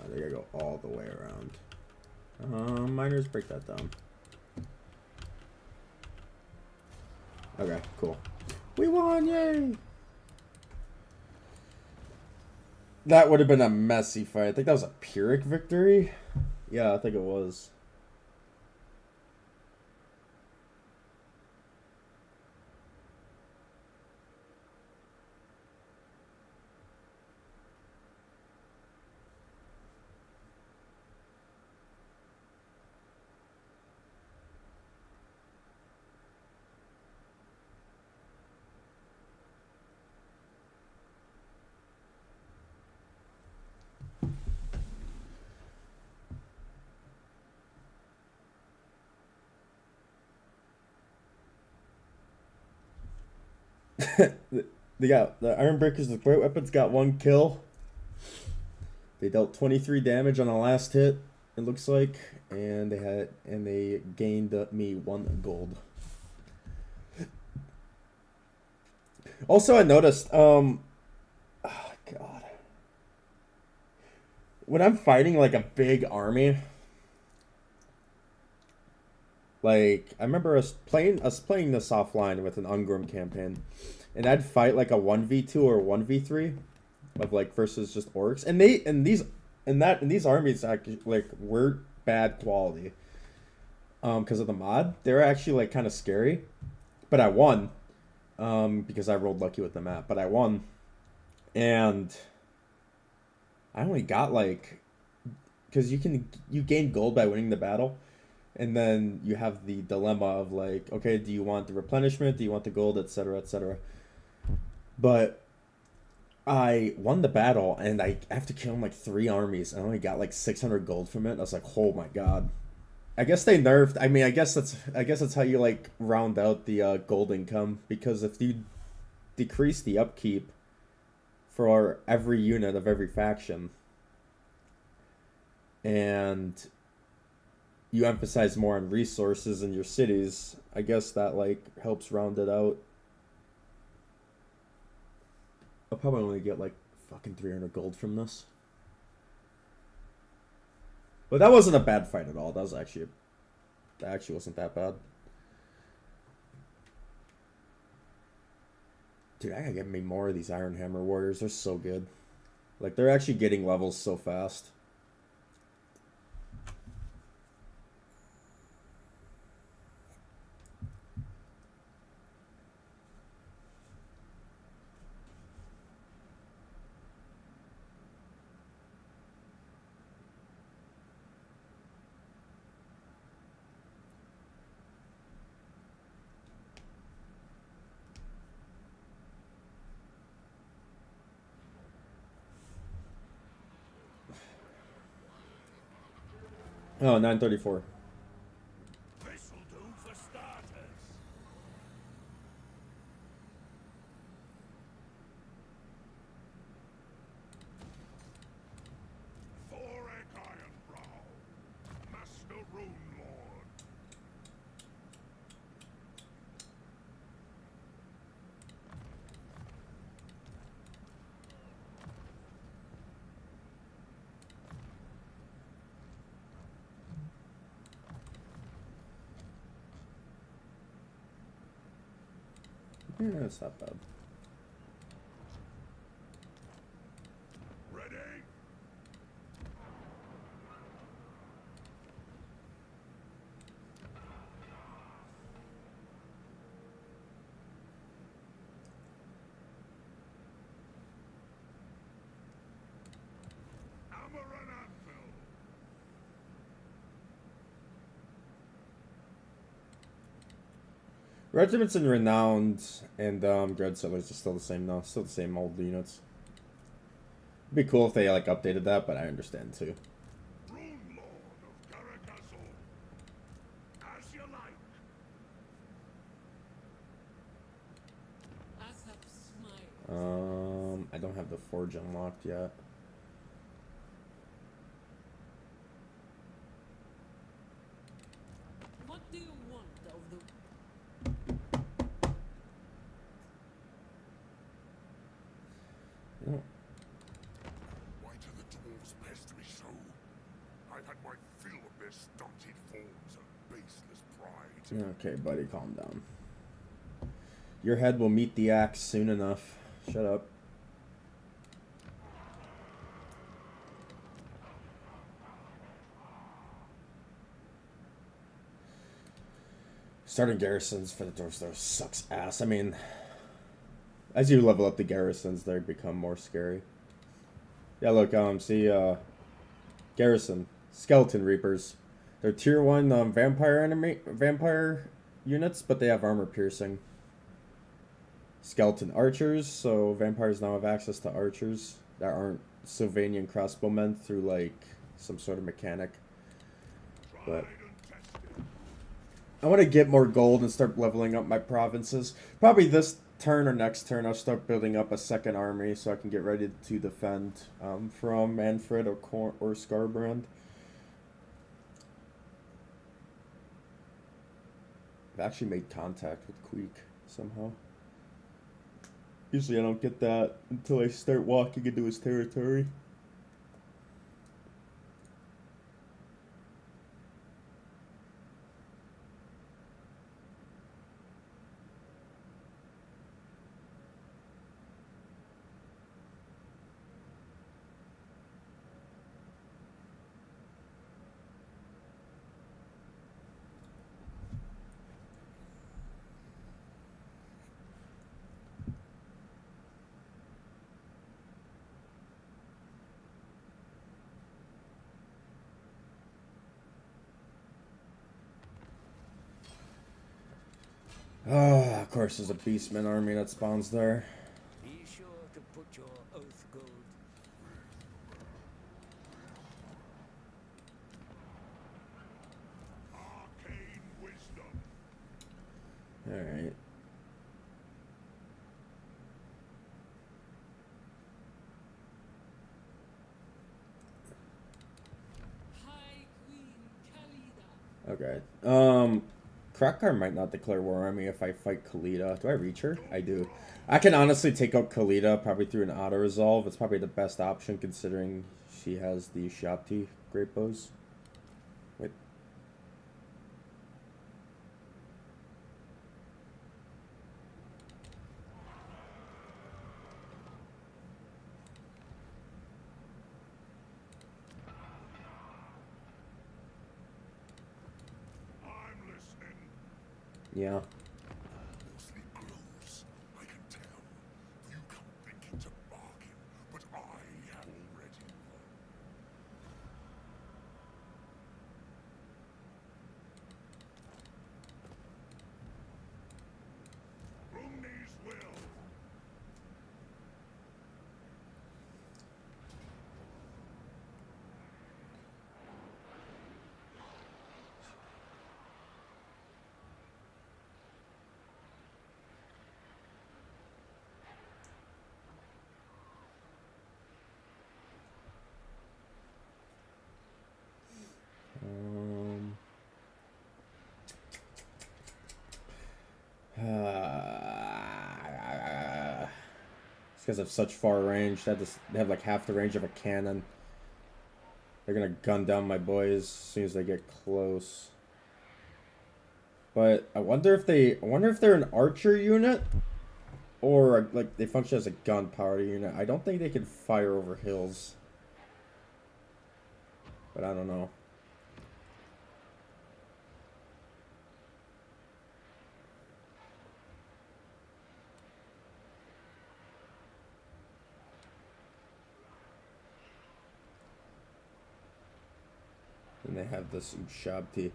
They gotta go all the way around. Miners, break that down. Okay, cool. We won, yay! That would have been a messy fight. I think that was a Pyrrhic victory. Yeah, I think it was. They got the Iron Breakers with great weapons got 1 kill. They dealt 23 damage on the last hit, it looks like, and they gained me 1 gold. Also, I noticed, oh god, when I'm fighting like a big army, like I remember us playing this offline with an Ungrim campaign, and I'd fight like a 1v2 or 1v3 of like versus just orcs, and these armies actually like were bad quality because of the mod. They were actually like kind of scary, but I won because I rolled lucky with the map, but I won, and I only got like, because you gain gold by winning the battle, and then you have the dilemma of like, okay, do you want the replenishment, do you want the gold, etc., etc. But I won the battle, and I after killing like 3 armies, I only got like 600 gold from it. I was like, oh my god. I guess they nerfed. I mean, I guess that's how you like round out the gold income, because if you decrease the upkeep for every unit of every faction, and you emphasize more on resources in your cities, I guess that like helps round it out. I'll probably only get like fucking 300 gold from this. But that wasn't a bad fight at all. That actually wasn't that bad. Dude, I gotta get me more of these Iron Hammer Warriors. They're so good. Like, they're actually getting levels so fast. Oh, 934. This'll do for starters. Thorek Ironbrow, Master Rune Lord. Yeah, it's not bad. Ready? Regiments and Renowned and Dread Settlers are still the same though. Still the same old units. It'd be cool if they like updated that, but I understand too. Rune Lord of Garagazor. As you like. I don't have the forge unlocked yet. What do you want of the... Oh, Why do the dwarves pest me so? I've had my fill of their stunted forms and baseless pride. okay, buddy, calm down. Your head will meet the axe soon enough. Shut up. Starting garrisons for the dwarves though sucks ass. I mean, as you level up the garrisons, they become more scary. Yeah, look, see, garrison, skeleton reapers. They're tier 1 vampire units, but they have armor piercing. Skeleton archers, so vampires now have access to archers that aren't Sylvanian crossbowmen through like some sort of mechanic. But I want to get more gold and start leveling up my provinces. Probably this turn or next turn, I'll start building up a second army so I can get ready to defend from Manfred or Scarbrand. I've actually made contact with Queek somehow. Usually I don't get that until I start walking into his territory. Oh, of course there's a Beastman army that spawns there. Be sure to put your oath gold. Arcane wisdom. Alright. High Queen Khalida. Okay. Krakar might not declare war on me if I fight Khalida. Do I reach her? I do. I can honestly take out Khalida probably through an auto resolve. It's probably the best option considering she has the Shabti great bows. Wait. I'm listening. Yeah. Mostly close, I can tell. You come thinking to bargain, but I have already won. Rumney's will. Um, it's because of such far range. They have like half the range of a cannon. They're gonna gun down my boys as soon as they get close. But I wonder if they're an archer unit or like they function as a gunpowder unit. I don't think they can fire over hills. But I don't know. And they have this Ushabti.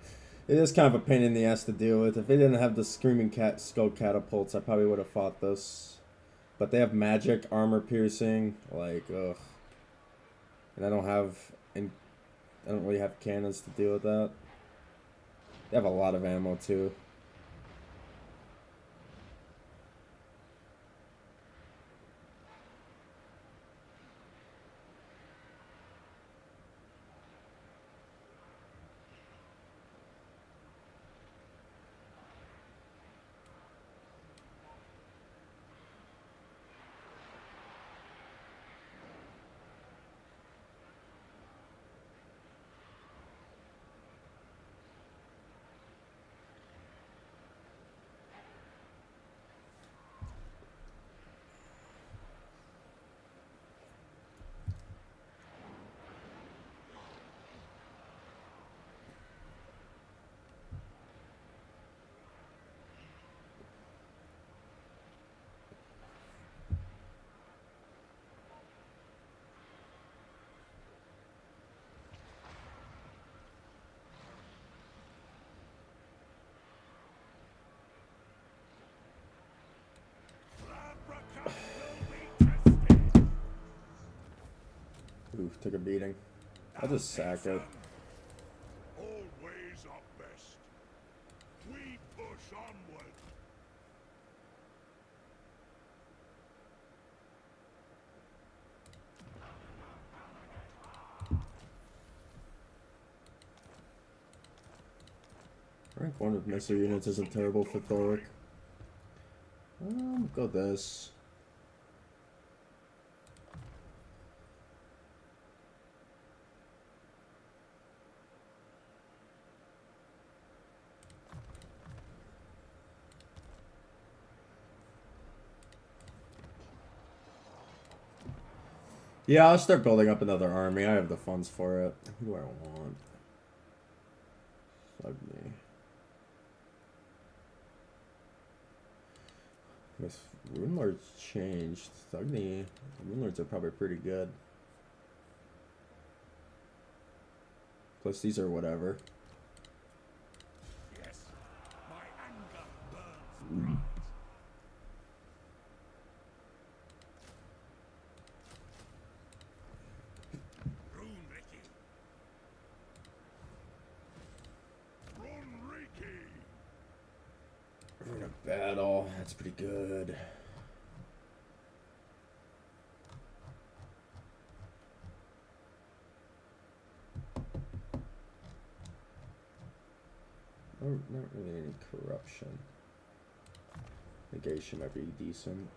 It is kind of a pain in the ass to deal with. If they didn't have the screaming cat skull catapults, I probably would have fought this. But they have magic, armor piercing, like ugh. And I don't really have cannons to deal with that. They have a lot of ammo too. Ooh, took a beating. I'll just sack it. Always our best. We push onward. Rank 1 with missile units isn't terrible for Thoric. Go this. Yeah, I'll start building up another army. I have the funds for it. Who do I want? Suddenly. If Rune Lords changed, Thugny, Rune Lords are probably pretty good. Plus these are whatever. Yes, my anger burns bright. Rune of Battle, that's pretty good. Oh, not really any corruption. Negation might be decent.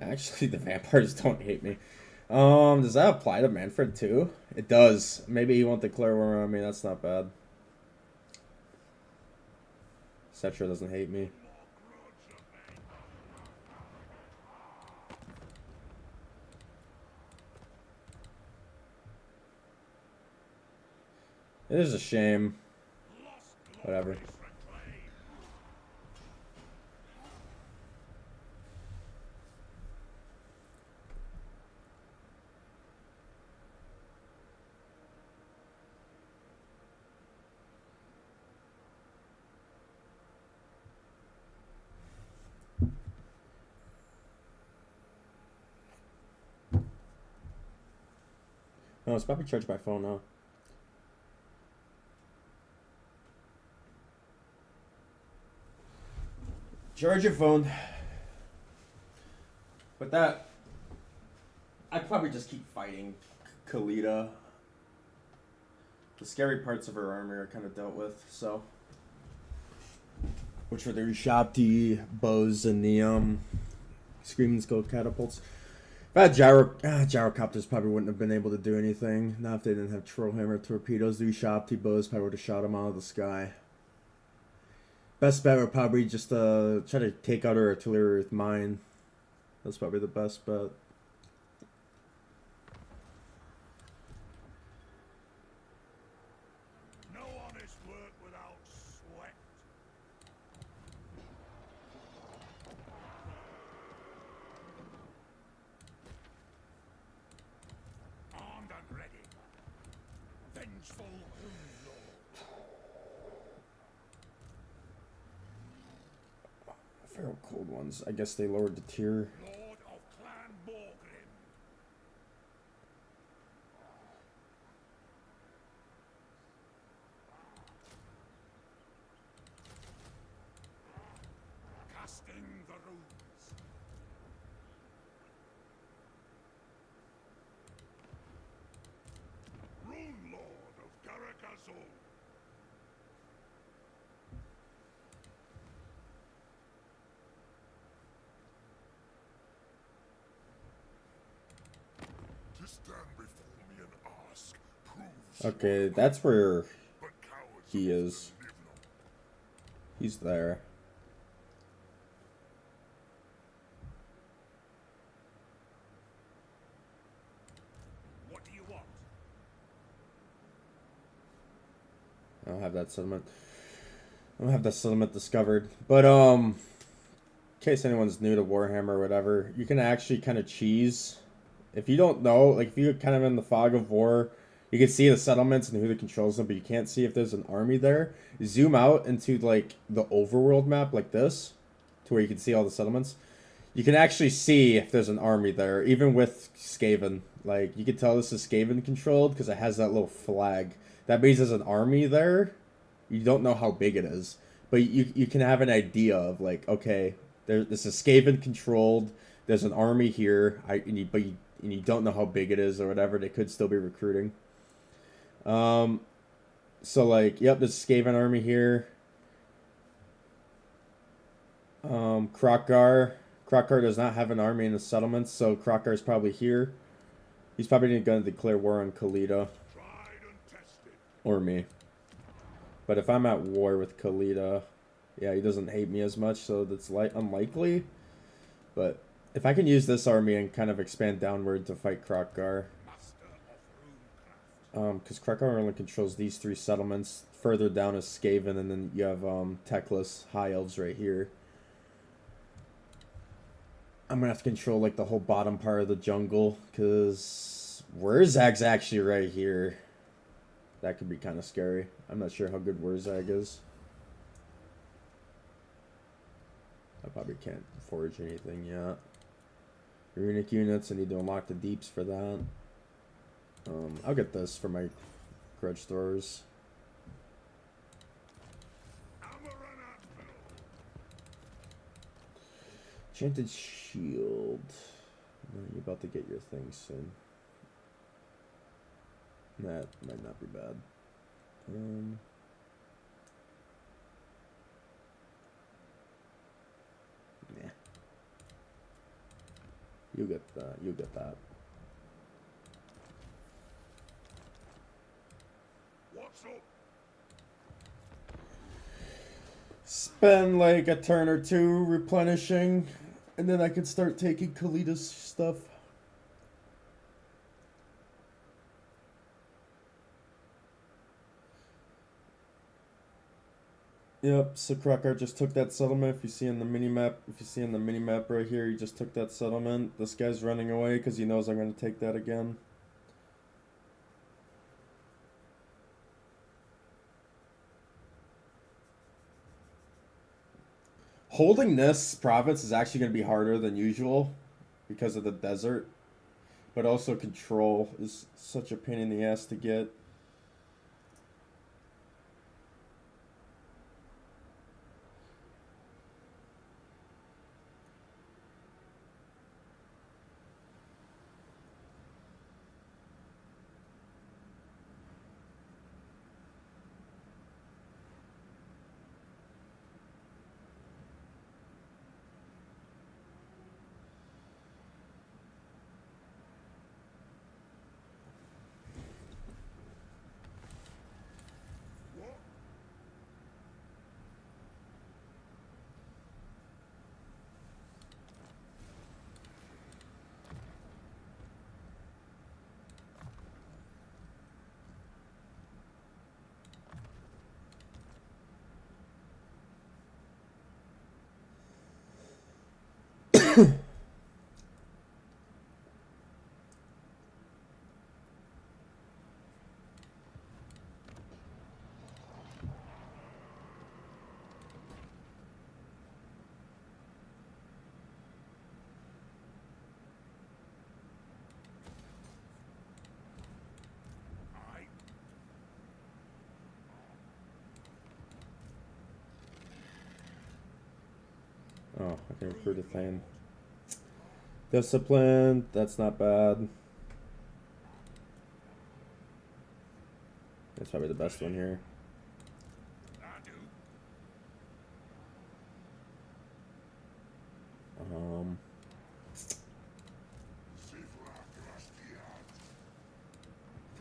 Actually, the vampires don't hate me. Does that apply to Manfred too? It does. Maybe he won't declare war on me. That's not bad. Cetra doesn't hate me. It is a shame. Whatever. No, it's probably charged my phone now. Charge your phone. With that, I'd probably just keep fighting Khalida. The scary parts of her armor are kind of dealt with, so. Which were the Rishapti bows and the Screaming Skull catapults. If I had gyrocopters probably wouldn't have been able to do anything. Not if they didn't have Trollhammer torpedoes. The Rishapti bows probably would have shot them out of the sky. Best bet would probably just try to take out her artillery with mine. That's probably the best bet. No honest work without sweat. vengeful Rune Lord. Feral Cold Ones. I guess they lowered the tier. Lord of Clan Morgrim. Casting the runes. Rune Lord of Garagazol. To stand before me and ask proves Okay, that's where but cowards he often is. live long. He's there. What do you want? I don't have that settlement. I don't have that settlement discovered. But in case anyone's new to Warhammer or whatever, you can actually kind of cheese. If you don't know, like if you're kind of in the fog of war, you can see the settlements and who controls them, but you can't see if there's an army there. Zoom out into like the overworld map like this, to where you can see all the settlements. You can actually see if there's an army there, even with Skaven. Like you can tell this is Skaven controlled because it has that little flag. That means there's an army there. You don't know how big it is, but you can have an idea of like, okay, this is Skaven controlled. There's an army here. But you don't know how big it is or whatever. They could still be recruiting. So like, yep, there's a Skaven army here. Krokgar does not have an army in the settlements, so Krokgar is probably here. He's probably going to declare war on Khalida Tried and tested. or me. But if I'm at war with Khalida, yeah, he doesn't hate me as much, so that's unlikely. But if I can use this army and kind of expand downward to fight Krokgar, Master of runecraft. because Krokgar only controls these 3 settlements. Further down is Skaven, and then you have Teclis High Elves right here. I'm gonna have to control like the whole bottom part of the jungle, because Wurzag's actually right here. That could be kind of scary. I'm not sure how good Wurzag is. I probably can't forge anything yet. Runic units, I need to unlock the deeps for that. I'll get this for my grudge throwers. Amaranth Mill. Enchanted Shield. No, you're about to get your thing soon. That might not be bad. Nah. You get that. You get that. What's up? Spend like a turn or two replenishing, and then I can start taking Khalida's stuff. Yep, so Krokgar just took that settlement. If you see in the mini map right here, he just took that settlement. This guy's running away because he knows I'm going to take that again. Holding this province is actually going to be harder than usual because of the desert, but also control is such a pain in the ass to get. What? I can recruit a thing. Discipline, that's not bad. That's probably the best one here.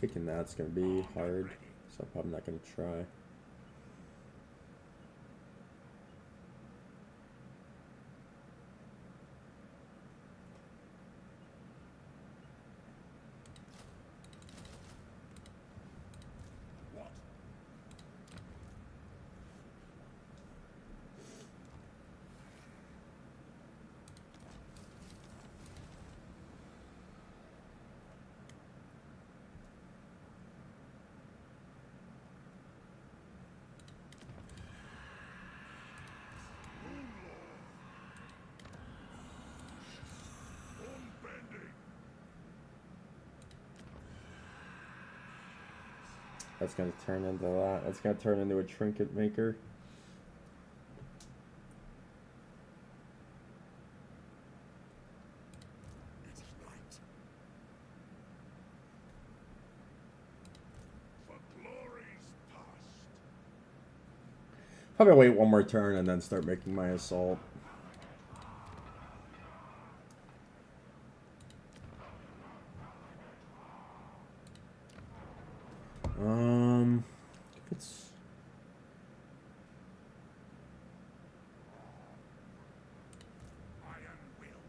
Taking that's gonna be hard, so I'm probably not gonna try. That's gonna turn into that. That's gonna turn into a trinket maker. It is night. For glory's past. Probably wait one more turn and then start making my assault. It's Iron-willed.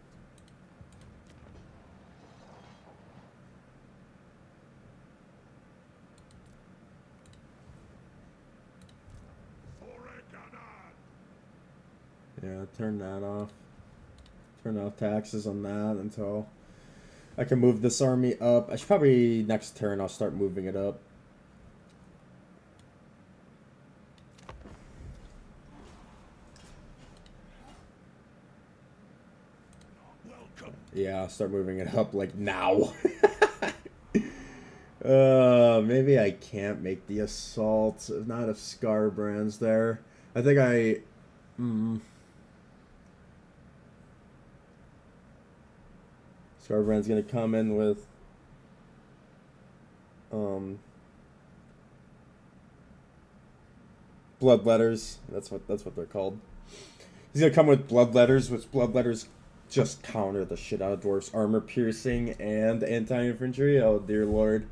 yeah, turn that off. Turn off taxes on that until I can move this army up. I should probably next turn I'll start moving it up. Welcome. Yeah, I'll start moving it up like now. Maybe I can't make the assault. Not if Scarbrand's there. I think I. Scarbrand's gonna come in with. Bloodletters. That's what they're called. He's gonna come with bloodletters, which bloodletters just counter the shit out of dwarfs' armor piercing and anti-infantry. Oh dear lord.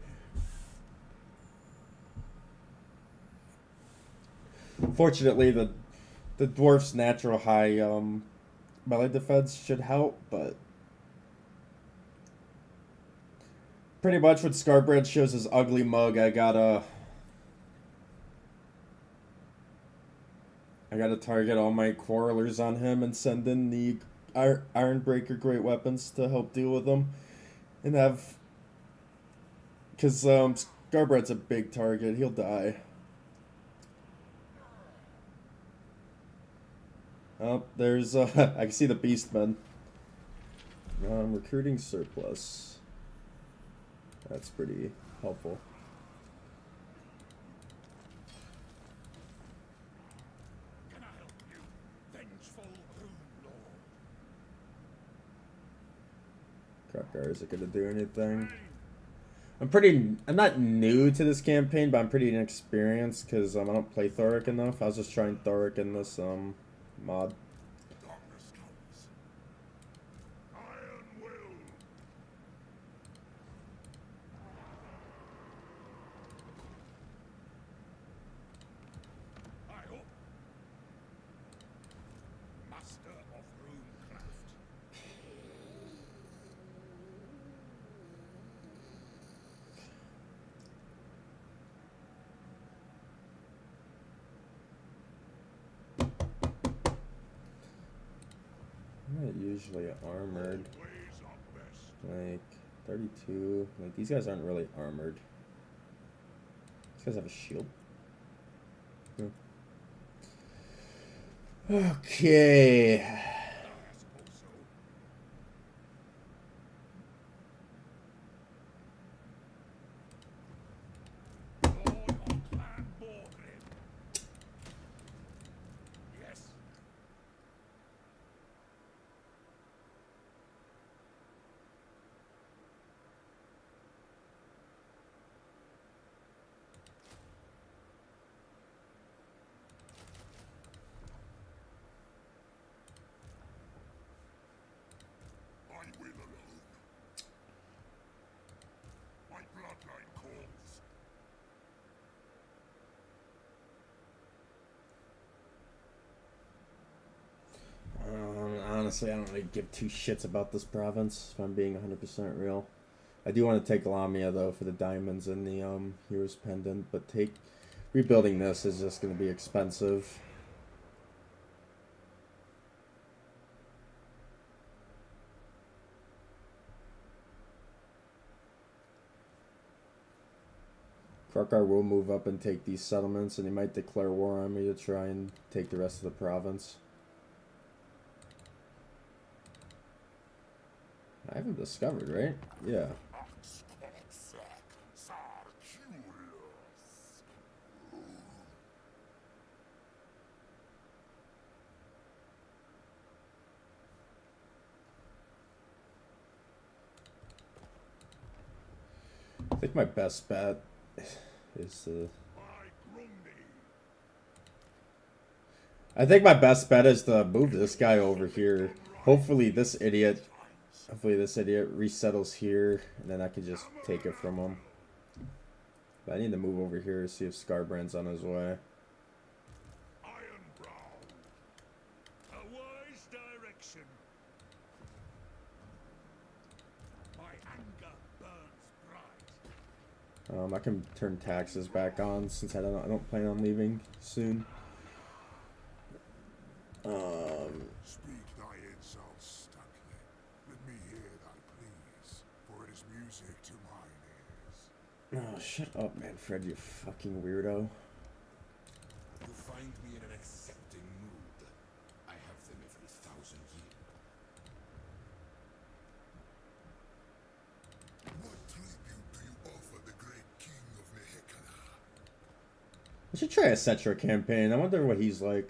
Fortunately, the dwarf's natural high melee defense should help, but pretty much when Scarbrand shows his ugly mug, I gotta target all my quarrelers on him and send in the Ironbreaker great weapons to help deal with them, and have because Scarbrand's a big target. He'll die. Oh, there's I can see the Beastmen. Recruiting surplus. That's pretty helpful. Can I help you, vengeful Rune Lord? Krakar, is it gonna do anything? I'm not new to this campaign, but I'm pretty inexperienced because I don't play Thoric enough. I was just trying Thoric in this mod. Darkness comes. Iron-willed. I hope. Master of runecraft. I'm not usually armored. Ways are best. Like 32. Like these guys aren't really armored. These guys have a shield. Okay. I suppose so. Lord of Clan Borgrim. Yes. honestly, I don't really give two shits about this province, if I'm being 100% real. I do want to take Lamia, though, for the diamonds and the Hero's Pendant, but rebuilding this is just going to be expensive. Krokar will move up and take these settlements, and he might declare war on me to try and take the rest of the province. I haven't discovered, right? Yeah. I think my best bet is to... I think my best bet is to move this guy over here. Hopefully this idiot resettles here, and then I can just take it from him. But I need to move over here to see if Scarbrand's on his way. A wise direction. My anger burns bright. I can turn taxes back on since I don't plan on leaving soon. Speak thy insults, Stuckley. Let me hear thy pleas, for it is music to mine ears. Oh, shut up, Manfred, you fucking weirdo. You find me in an accepting mood. I have them every 1,000 years. What tribute do you offer the great king of Nehekana? I should try a Cetra campaign. I wonder what he's like.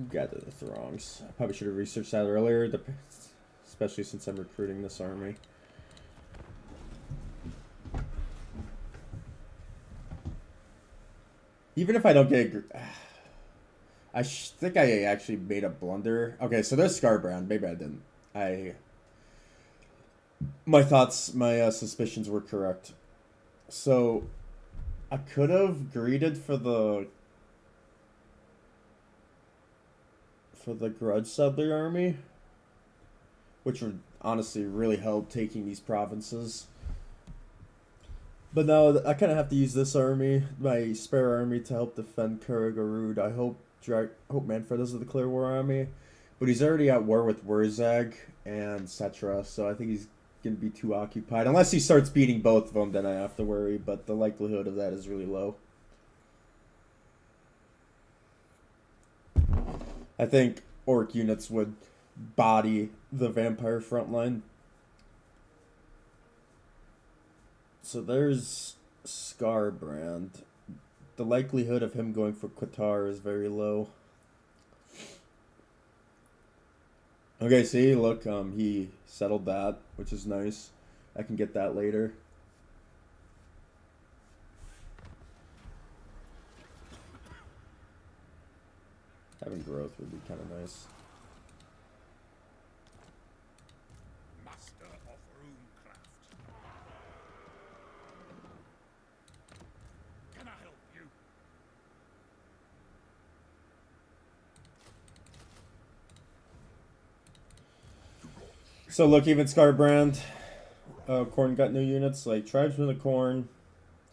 Gather the throngs. I probably should have researched that earlier, especially since I'm recruiting this army. Even if I don't get I think I actually made a blunder. Okay, so there's Scarbrand. Maybe I didn't. My suspicions were correct. So I could have greeted for the Grudge Settler army, which would honestly really help taking these provinces. But now I kind of have to use this army, my spare army, to help defend Kurugurud. I hope Manfred doesn't declare war on me, but he's already at war with Wurzag and Cetra, so I think he's going to be too occupied. Unless he starts beating both of them, then I have to worry, but the likelihood of that is really low. I think Orc units would body the Vampire front line. So there's Scarbrand. The likelihood of him going for Qatar is very low. Okay, see, look, he settled that, which is nice. I can get that later. Having growth would be kind of nice. Master of runecraft. Can I help you? So look, even Scarbrand, Corn got new units, like Tribesmen of Corn.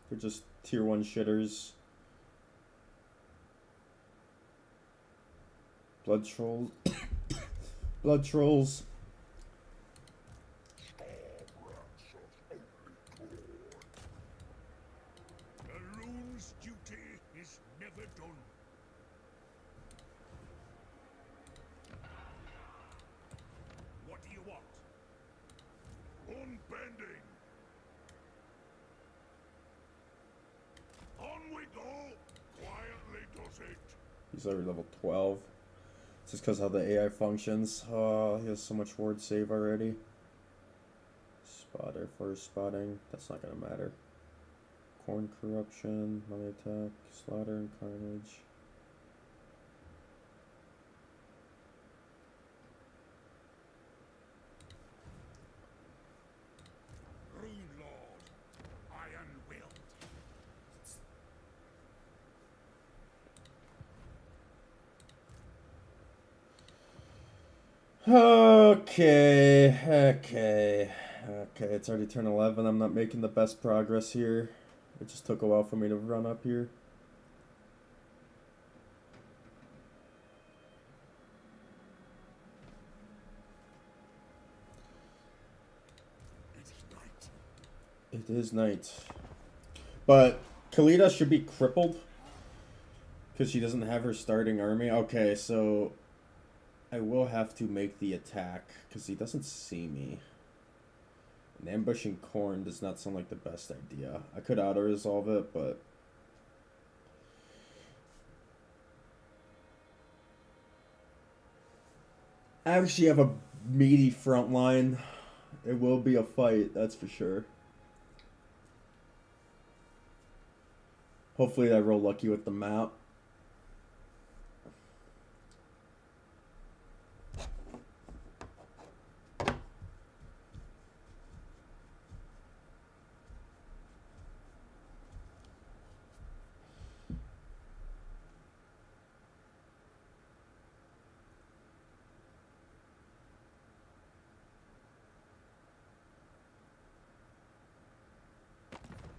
They're just tier 1 shitters. Blood Trolls. Blood Trolls. A rune's duty is never done. What do you want? Unbending. On we go. Quietly does it. He's already level 12. It's just because how the AI functions. Oh, he has so much ward save already. Spotter, first spotting. That's not going to matter. Corn Corruption, melee attack, Slaughter and Carnage. Rune Lord. Iron willed. Okay. It's already turn 11. I'm not making the best progress here. It just took a while for me to run up here. It is night. But Khalida should be crippled because she doesn't have her starting army. Okay, so I will have to make the attack because he doesn't see me. And ambushing corn does not sound like the best idea. I could auto-resolve it, but... I actually have a meaty front line. It will be a fight, that's for sure. Hopefully I roll lucky with the map.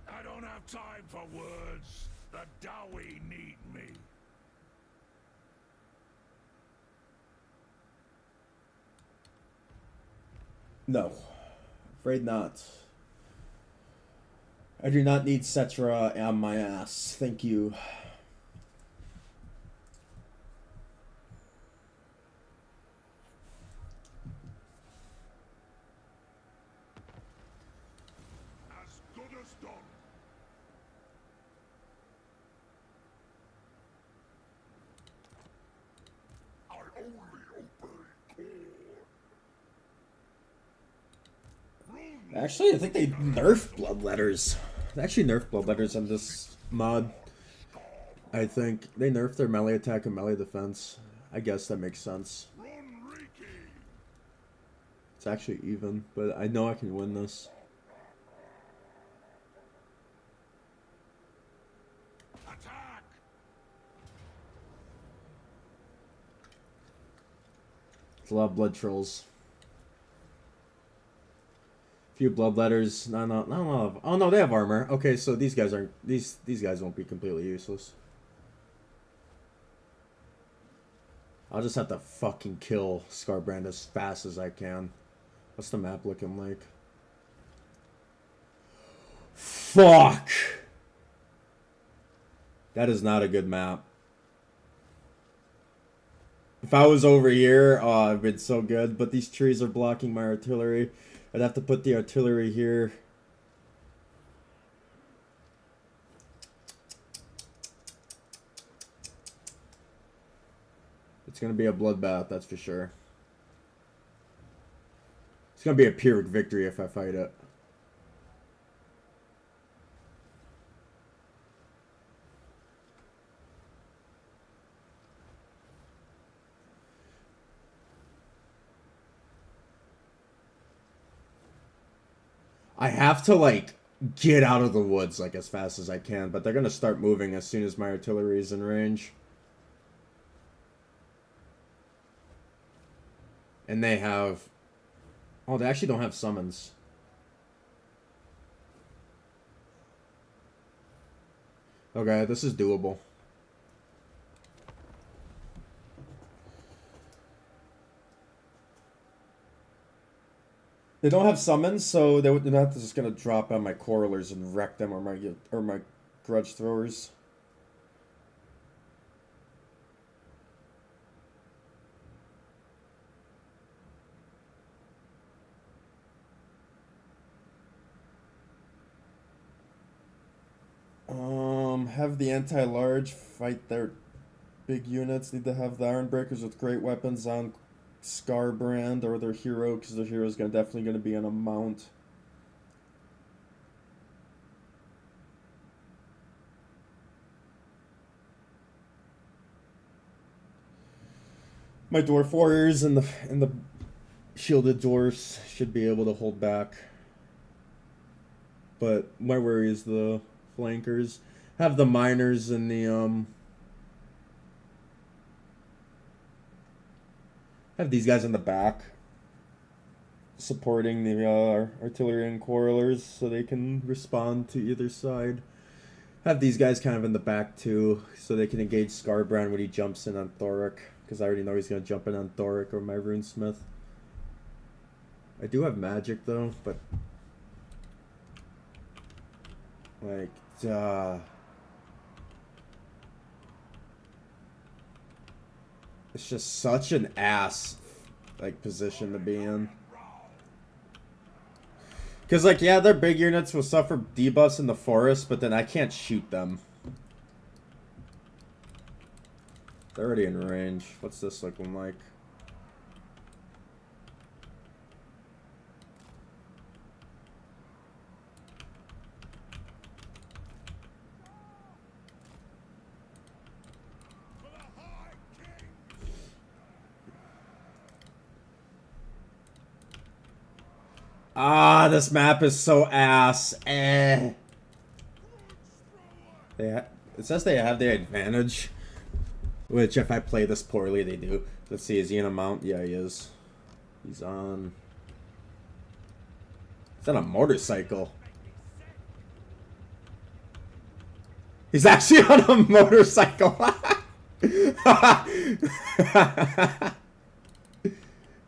I don't have time for words. The Dawi need me. No. Afraid not. I do not need Cetra on my ass. Thank you. As good as done. I only obey Core. Actually, I think they nerfed bloodletters. They actually nerfed bloodletters on this mod. I think they nerfed their melee attack and melee defense. I guess that makes sense. It's actually even, but I know I can win this. Attack! It's a lot of blood trolls. Few bloodletters. Not a lot of. Oh no, they have armor. Okay, so these guys aren't. These guys won't be completely useless. I'll just have to fucking kill Scarbrand as fast as I can. What's the map looking like? Fuck! That is not a good map. If I was over here, oh, it'd been so good. But these trees are blocking my artillery. I'd have to put the artillery here. It's going to be a bloodbath, that's for sure. It's going to be a Pyrrhic victory if I fight it. I have to, like, get out of the woods, like, as fast as I can. But they're going to start moving as soon as my artillery is in range. And they have... Oh, they actually don't have summons. Okay, this is doable. They don't have summons, so they're not just gonna drop on my Coralers and wreck them, or my Grudge Throwers. Have the anti-large fight their big units. Need to have the Ironbreakers with great weapons on Scarbrand or their hero, because their hero is definitely gonna be on a mount. My dwarf warriors and the shielded dwarfs should be able to hold back. But my worry is the flankers. Have the miners and the Have these guys in the back supporting the artillery and quarrelers so they can respond to either side. Have these guys kind of in the back too so they can engage Scarbrand when he jumps in on Thoric, because I already know he's going to jump in on Thoric or my Runesmith. I do have magic though, but like it's just such an ass like position to be in. Because, like, yeah, their big units will suffer debuffs in the forest, but then I can't shoot them. They're already in range. What's this looking like? Ah, this map is so ass. Eh. It says they have the advantage, which if I play this poorly, they do. Let's see, is he in a mount? Yeah, he is. He's on a motorcycle. He's actually on a motorcycle.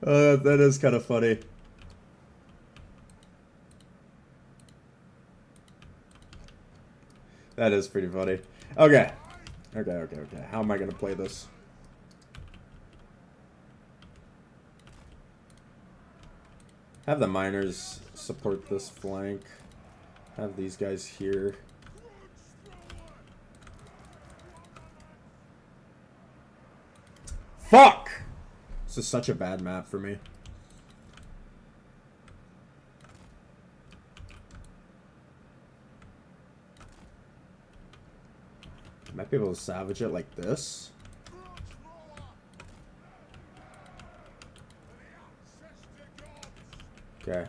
That is kind of funny. That is pretty funny. Okay. Okay. How am I going to play this? Have the miners support this flank. Have these guys here. Fuck! This is such a bad map for me. Might be able to salvage it like this. Okay,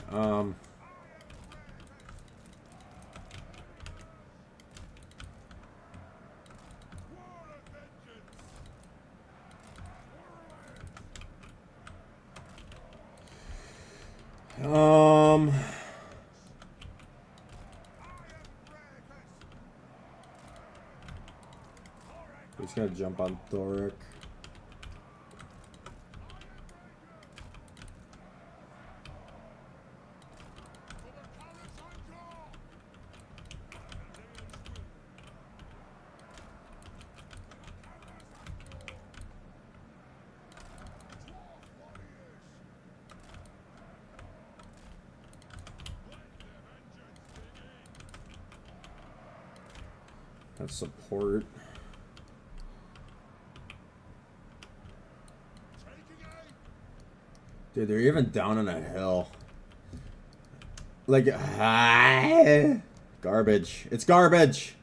he's gonna jump on Thoric. Have support. Dude, they're even down on a hill. Like, garbage. It's garbage.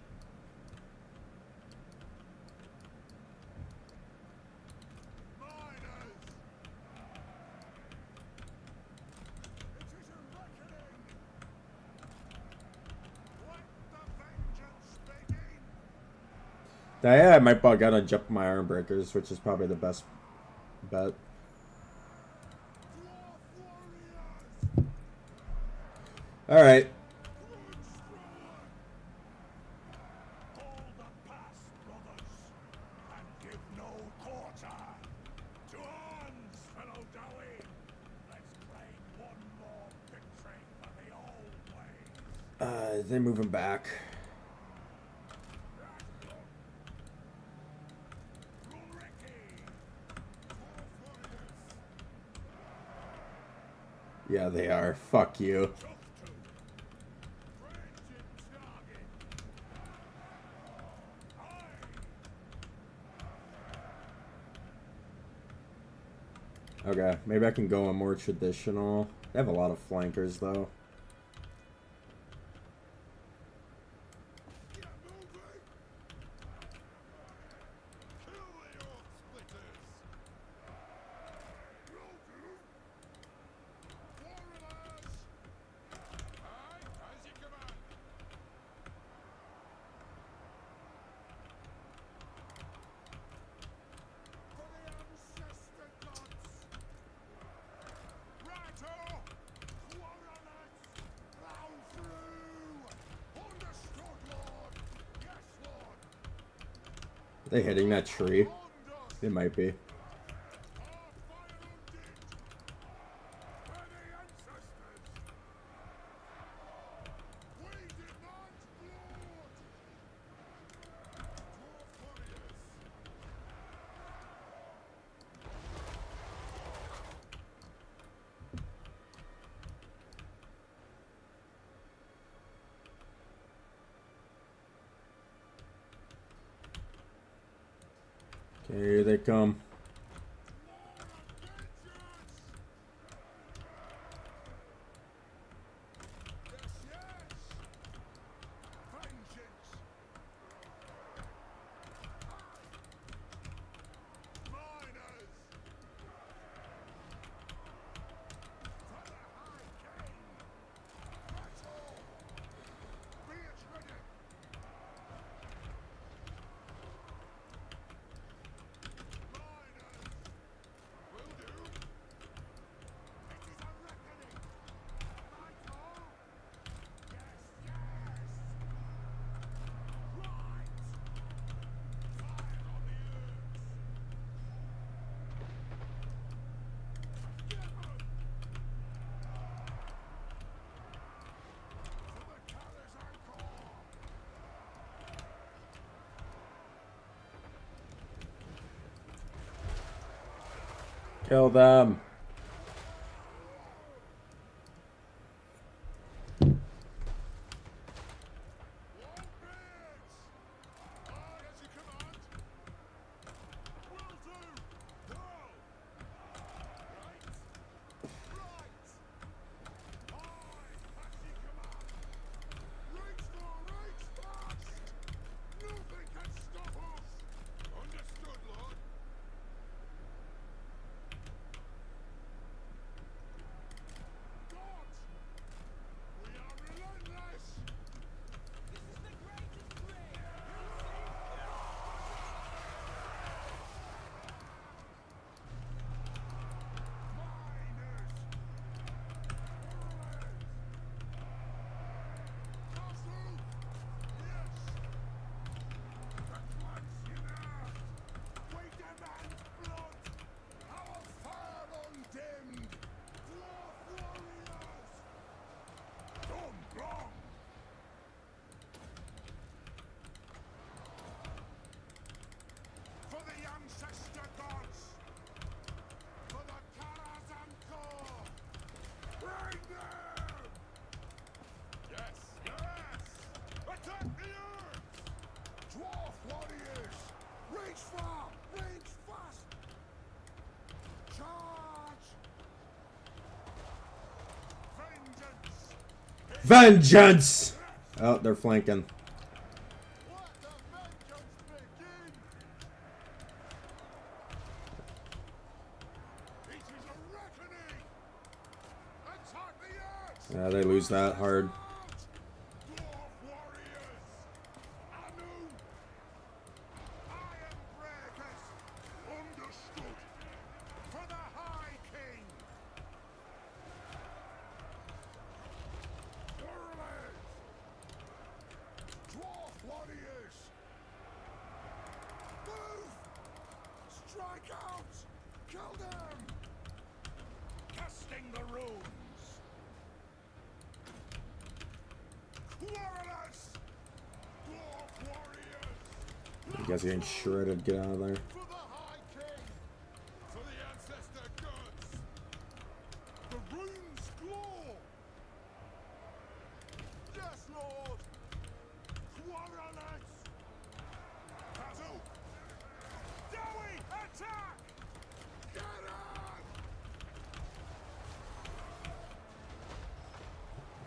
Yeah, I might bug out and jump my Iron Breakers, which is probably the best bet. Alright. They're moving back. Yeah, they are. Fuck you. Okay, maybe I can go a more traditional. They have a lot of flankers, though. they hitting that tree? They might be. Okay, here they come. Kill them. Vengeance! Oh, they're flanking. Yeah, they lose that hard. You guys are getting shredded. Get out of there.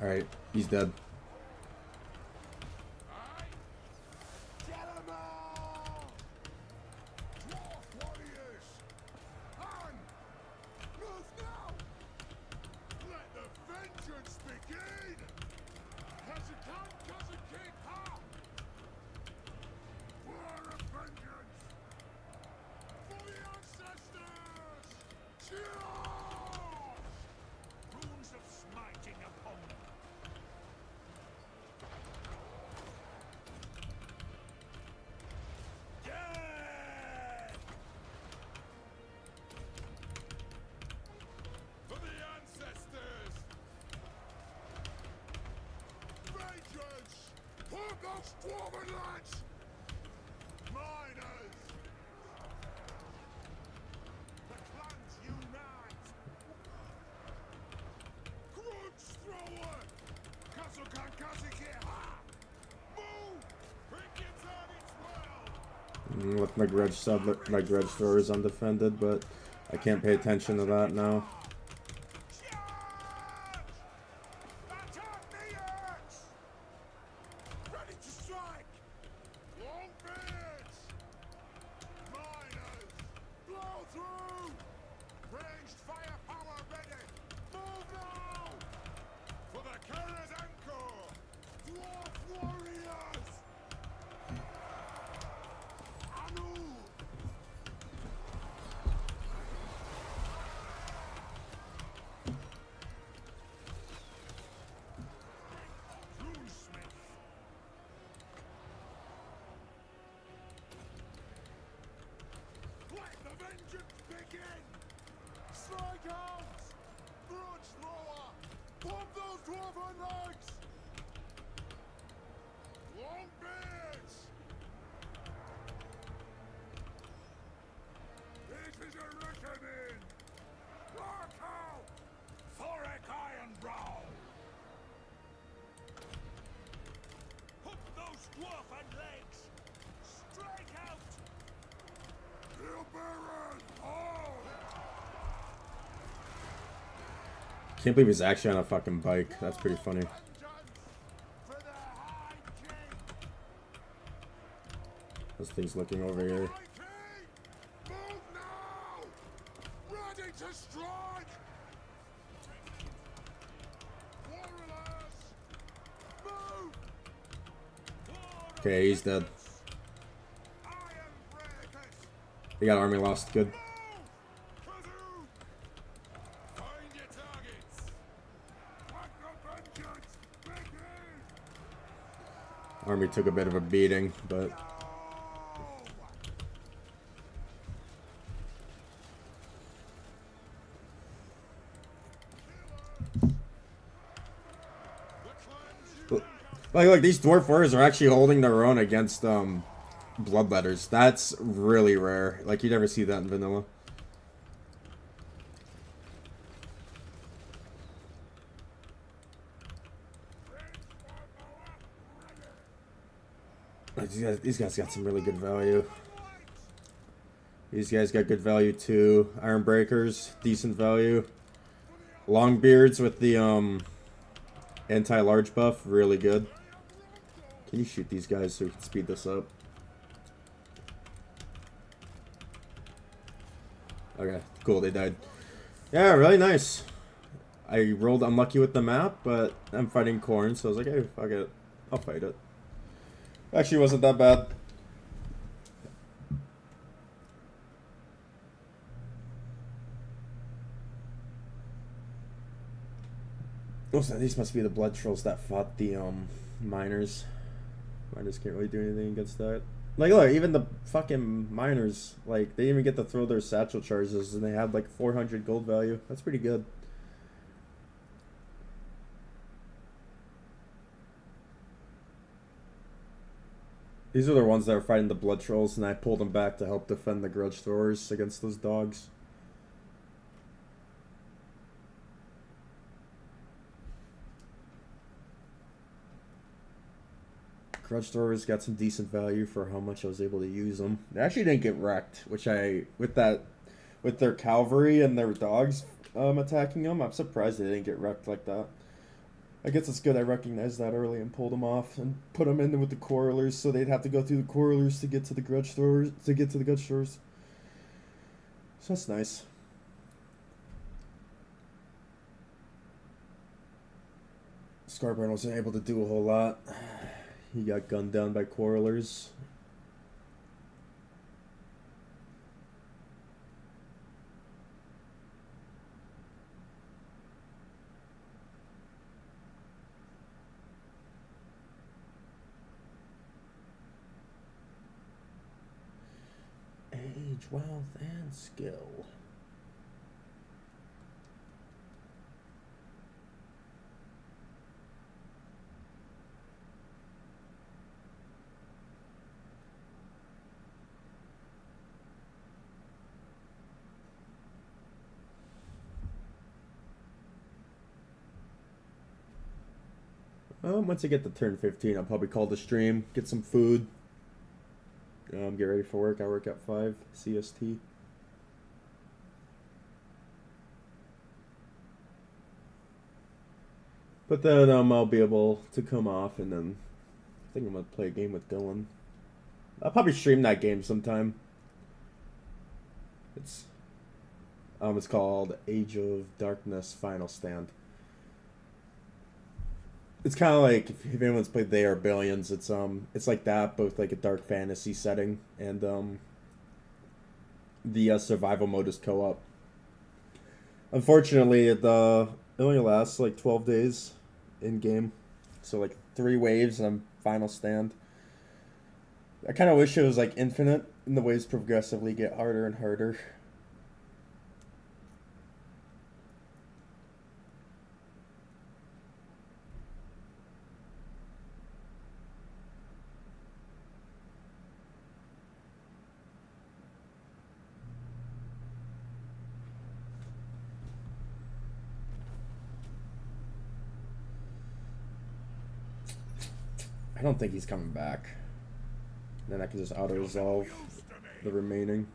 Alright, he's dead. those dwarven lads! Miners! The clans unite! Grudge thrower! Kasukan Kasike ha! Move! Crickets on its well! With my grudge thrower is undefended, but I can't pay attention to that now. Charge! Attack the Urge! Ready to strike! Longbeards! Miners! Blow through! Ranged firepower ready! Move now! For the Kara's Anchor! Dwarf warriors! Anu! Runesmith! Let the vengeance begin! Strike out! Grudge thrower! Pump those dwarven legs! Longbeards! This is a reckoning! Rock out! Thoric Ironbrow! Hook those dwarven legs! Strike out! Hail Baron! Oh! Can't believe he's actually on a fucking bike. That's pretty funny. For the High King! This thing's looking over here. High King! Move now! Ready to strike! Warriors! Move! Okay, he's dead. Iron breakers! They got army lost. Good. Move! Kazoo! Find your targets! Let the vengeance begin! Army took a bit of a beating, but like these dwarf warriors are actually holding their own against bloodletters. That's really rare. Like you never see that in vanilla. Like, these guys got some really good value. These guys got good value too. Iron Breakers, decent value. Longbeards with the anti-large buff, really good. Can you shoot these guys so we can speed this up? Okay, cool, they died. Yeah, really nice. I rolled unlucky with the map, but I'm fighting Corn, so I was like, hey, fuck it. I'll fight it. Actually, wasn't that bad. Also, these must be the blood trolls that fought the miners. Miners can't really do anything against that. Like, look, even the fucking miners, like, they didn't even get to throw their satchel charges, and they had like 400 gold value. That's pretty good. These are the ones that were fighting the blood trolls, and I pulled them back to help defend the grudge throwers against those dogs. Grudge throwers got some decent value for how much I was able to use them. They actually didn't get wrecked, which with their cavalry and their dogs attacking them, I'm surprised they didn't get wrecked like that. I guess it's good I recognized that early and pulled them off and put them in with the quarrelers, so they'd have to go through the quarrelers to get to the grudge throwers, to get to the grudge throwers. So that's nice. Scarburn wasn't able to do a whole lot. He got gunned down by quarrelers. Age, wealth, and skill. Once I get to turn 15, I'll probably call the stream, get some food, get ready for work. I work at 5 CST. But then I'll be able to come off, and then I think I'm gonna play a game with Dylan. I'll probably stream that game sometime. It's called Age of Darkness Final Stand. It's kind of like if anyone's played They Are Billions, it's like that, both like a dark fantasy setting, and the survival mode is co-op. Unfortunately, it only lasts like 12 days in game, so like 3 waves and Final Stand. I kind of wish it was like infinite, and the waves progressively get harder and harder. I don't think he's coming back. Then I can just auto-resolve the remaining.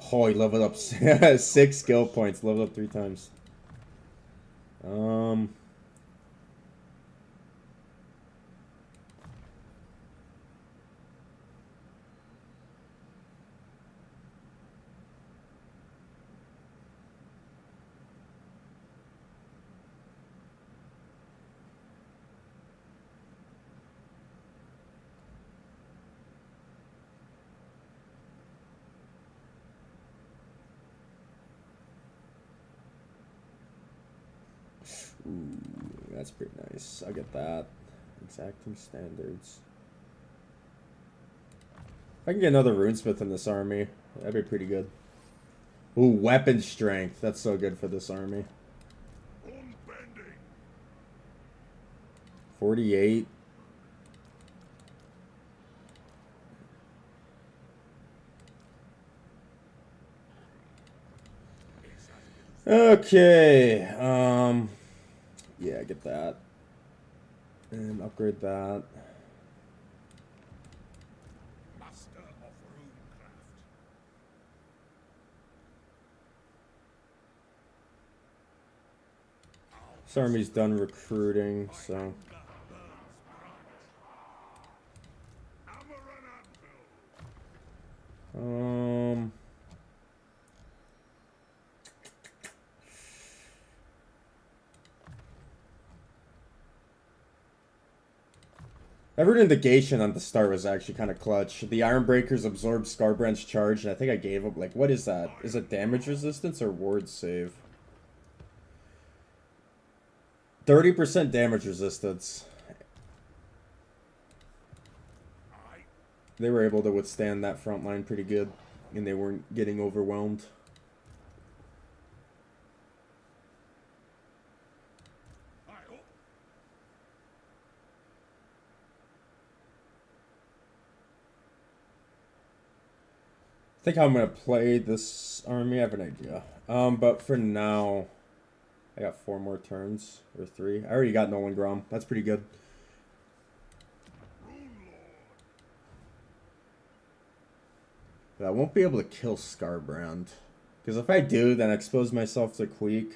Oh, he leveled up 6 skill points. Leveled up 3 times. Ooh, that's pretty nice. I'll get that. Exacting standards. If I can get another runesmith in this army, that'd be pretty good. Ooh, weapon strength. That's so good for this army. 48. Okay. Yeah, get that. And upgrade that. Master of Runecraft. This army's done recruiting, so. That root negation on the start was actually kind of clutch. The Iron Breakers absorbed Scarbrand's charge, and I think I gave up, like, what is that? Is it damage resistance or ward save? 30% damage resistance. They were able to withstand that front line pretty good, and they weren't getting overwhelmed. I think how I'm gonna play this army. I have an idea. But for now, I got 4 more turns or 3. I already got Nolan Grom. That's pretty good. But I won't be able to kill Scarbrand, because if I do, then I expose myself to Queek.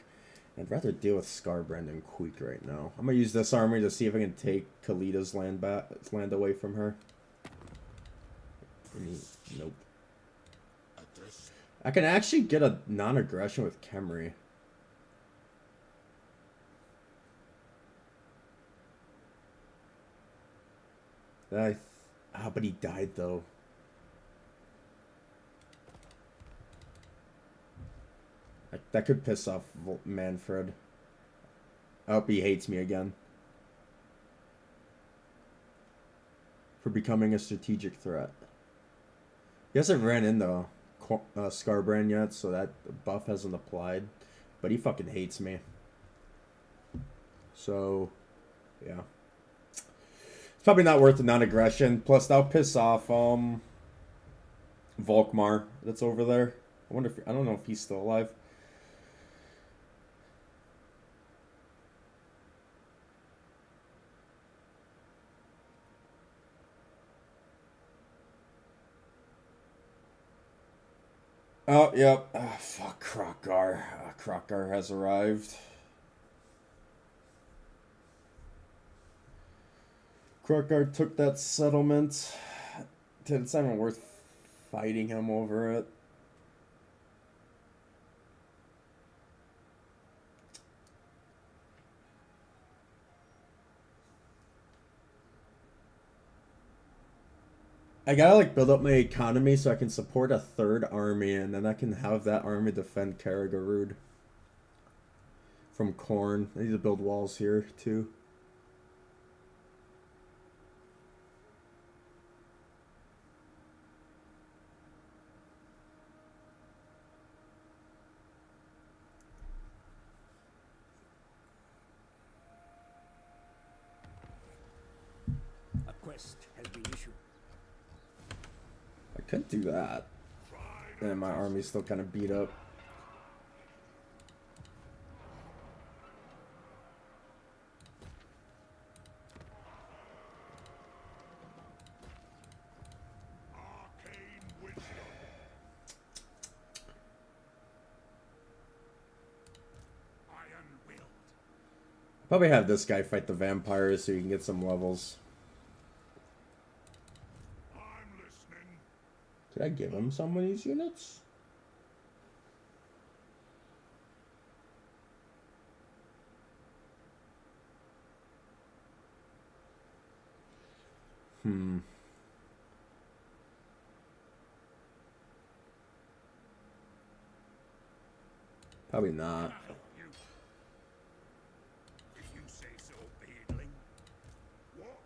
I'd rather deal with Scarbrand than Queek right now. I'm gonna use this army to see if I can take Kalida's land away from her. Nope. I can actually get a non-aggression with Khemri. But he died though. That could piss off Manfred. I hope he hates me again for becoming a strategic threat. He hasn't ran in though. Scarbrand yet, so that buff hasn't applied. But he fucking hates me. So, yeah. It's probably not worth the non-aggression. Plus, that'll piss off Volkmar that's over there. I wonder if I don't know if he's still alive. Oh, yep. Fuck, Krokgar. Krokgar has arrived. Krokgar took that settlement. Dude, it's not even worth fighting him over it. I gotta like build up my economy so I can support a third army, and then I can have that army defend Karagarud from Khorne. I need to build walls here too. A quest has been issued. I could do that. And my army's still kind of beat up. Arcane wisdom. Iron willed. Probably have this guy fight the vampires so you can get some levels. I'm listening. Did I give him some of these units? Probably not. I'll help you. If you say so, beardling. What?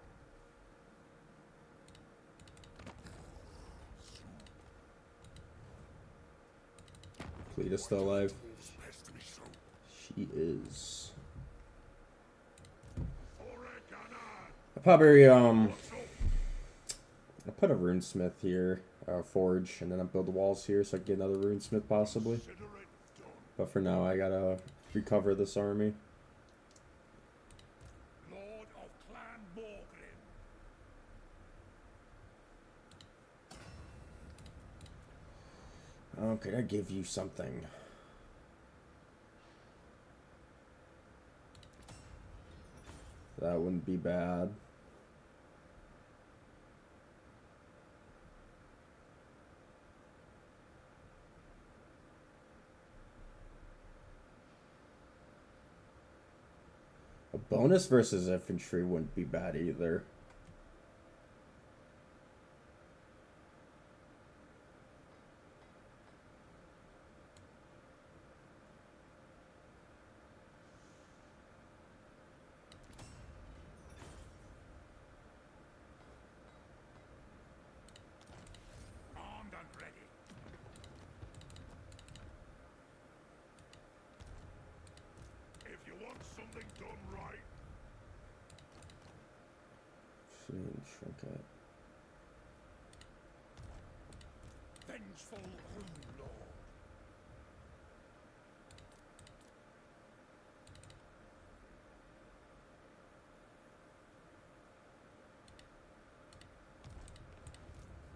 Cleeta's still alive. Best to be so. She is. Oregana. I probably What's up? I put a runesmith here, forge, and then I build the walls here so I can get another runesmith possibly. Consider it done. But for now, I gotta recover this army. Lord of Clan Morgrim. Oh, could I give you something? That wouldn't be bad. A bonus versus infantry wouldn't be bad either. Armed and ready. If you want something done right, Trinket. vengeful Rune Lord.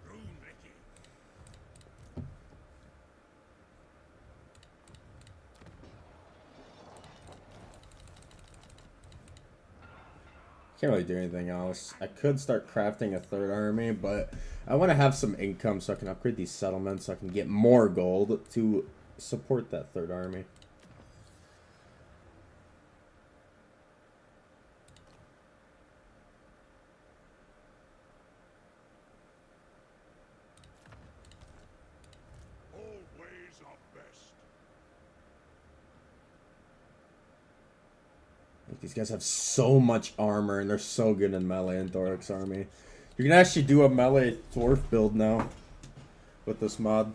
Rune Ricky. Can't really do anything else. I could start crafting a third army, but I want to have some income so I can upgrade these settlements so I can get more gold to support that third army. All ways are best. Like, these guys have so much armor and they're so good in melee in Doric's army. You can actually do a melee dwarf build now with this mod.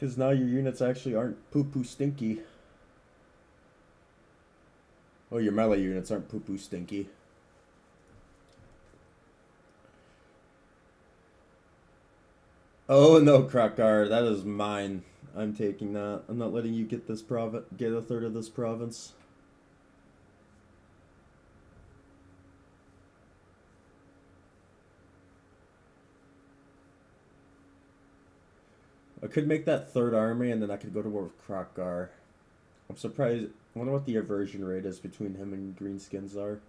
Because now your units actually aren't poo-poo stinky. Oh, your melee units aren't poo-poo stinky. Oh no, Krakar, that is mine. I'm taking that. I'm not letting you get this get a third of this province. I could make that third army and then I could go to war with Krakar. I'm surprised. I wonder what the aversion rate is between him and Greenskins are.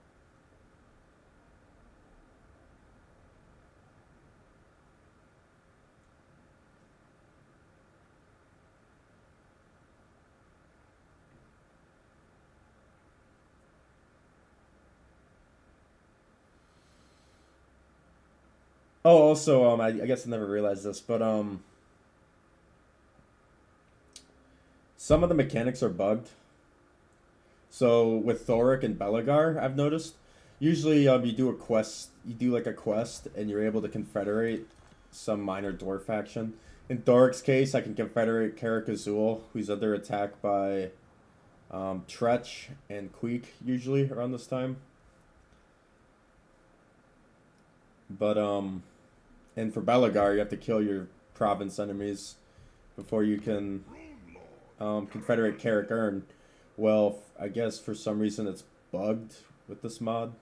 Oh, also, I guess I never realized this, but some of the mechanics are bugged. So with Thoric and Belagar, I've noticed, usually you do a quest, you do like a quest, and you're able to confederate some minor dwarf faction. In Thoric's case, I can confederate Karak Azul, who's under attack by Tretch and Queek, usually around this time. But and for Belagar, you have to kill your province enemies before you can confederate Karak Ern. Well, I guess for some reason it's bugged with this mod.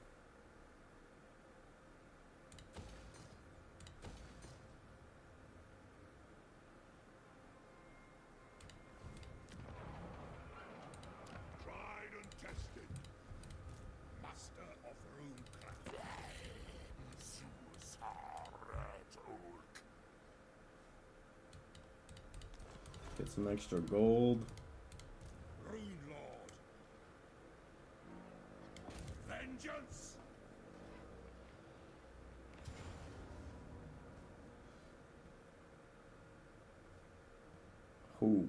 Tried and tested. Master of Runecraft. Get some extra gold. Rune Lord. Vengeance. Ooh.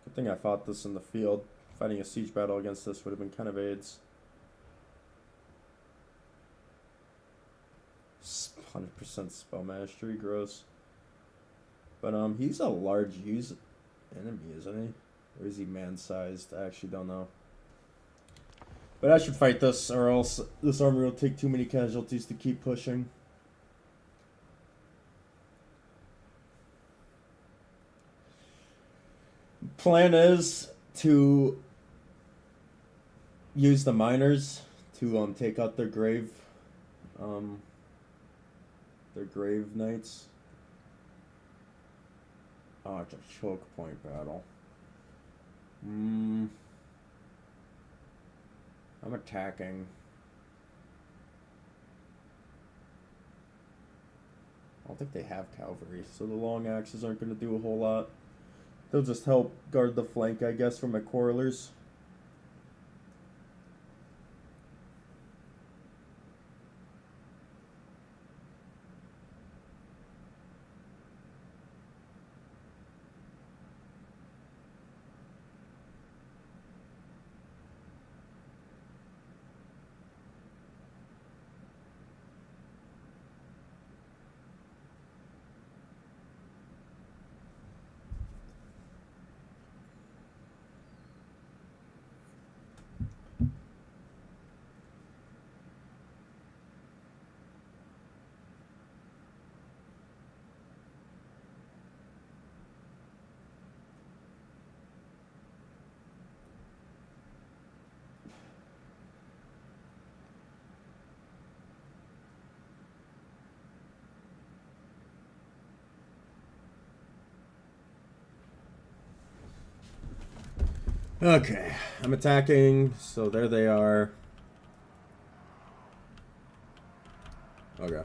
Good thing I fought this in the field. Fighting a siege battle against this would have been kind of AIDS. 100% spell mastery, gross. But he's a large enemy, isn't he? Or is he man-sized? I actually don't know. But I should fight this, or else this army will take too many casualties to keep pushing. Plan is to use the miners to take out their grave knights. Oh, it's a choke point battle. I'm attacking. I don't think they have cavalry, so the long axes aren't going to do a whole lot. They'll just help guard the flank, I guess, from my quarrelers. Okay, I'm attacking, so there they are. Okay.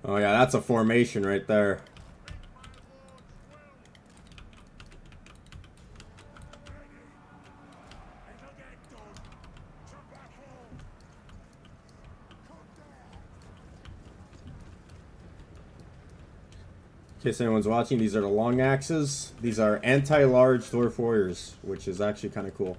Oh yeah, that's a formation right there. In case anyone's watching, these are the long axes. These are anti-large dwarf warriors, which is actually kind of cool.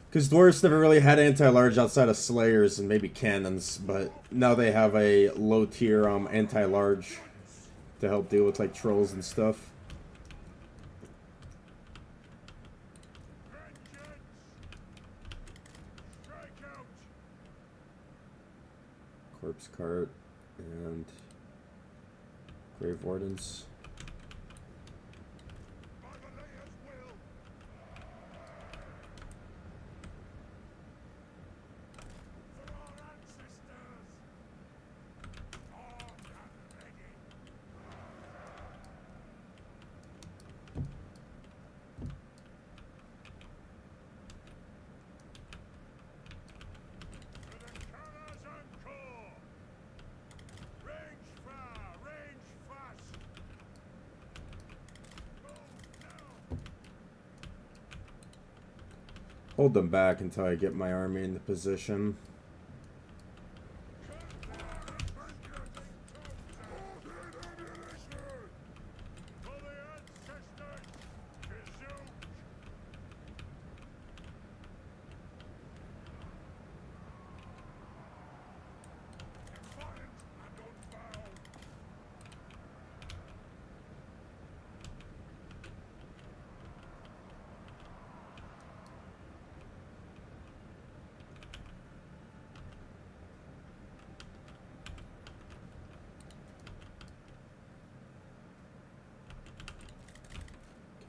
Because dwarves never really had anti-large outside of slayers and maybe cannons, but now they have a low-tier anti-large to help deal with like trolls and stuff. Corpse cart and grave wardens. Hold them back until I get my army into position.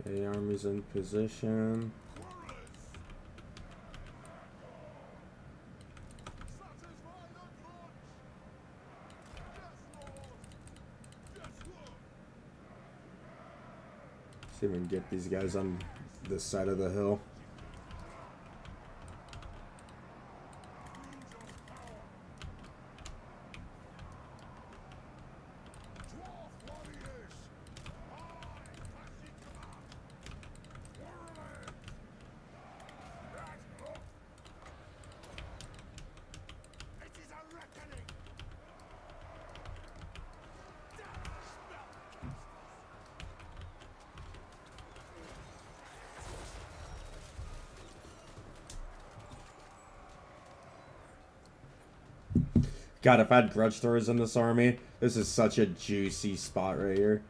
Okay, army's in position. See if we can get these guys on this side of the hill. God, if I had grudge throwers in this army, this is such a juicy spot right here.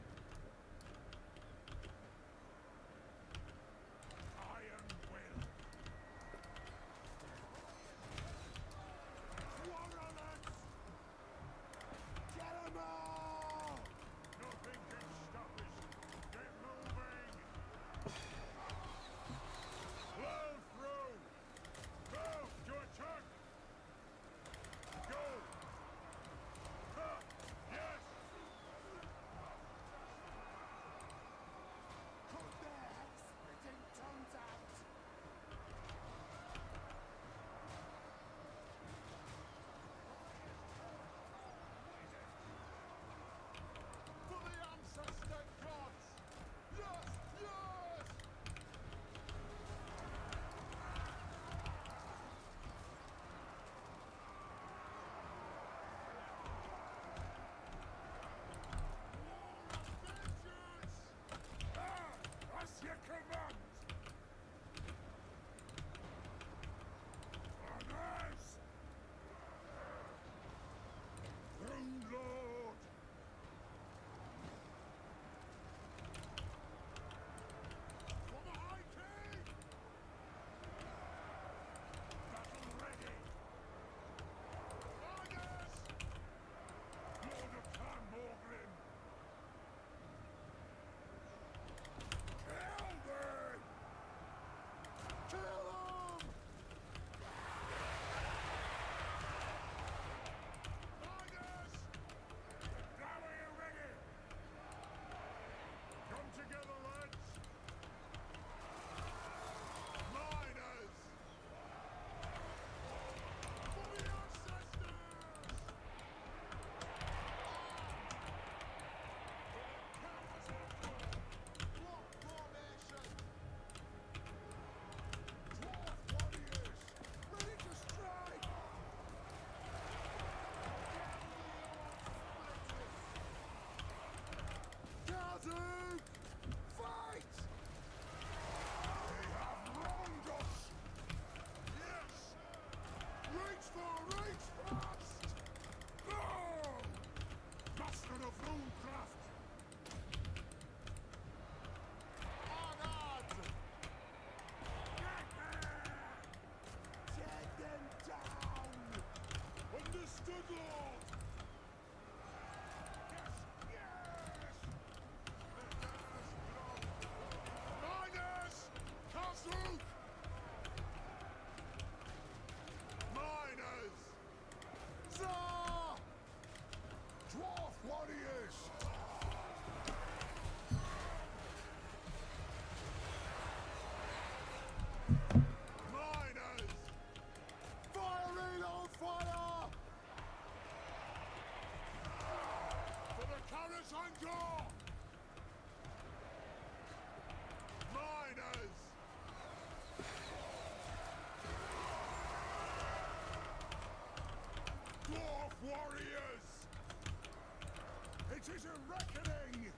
Sangar! Miners! Dwarf warriors! It is a reckoning!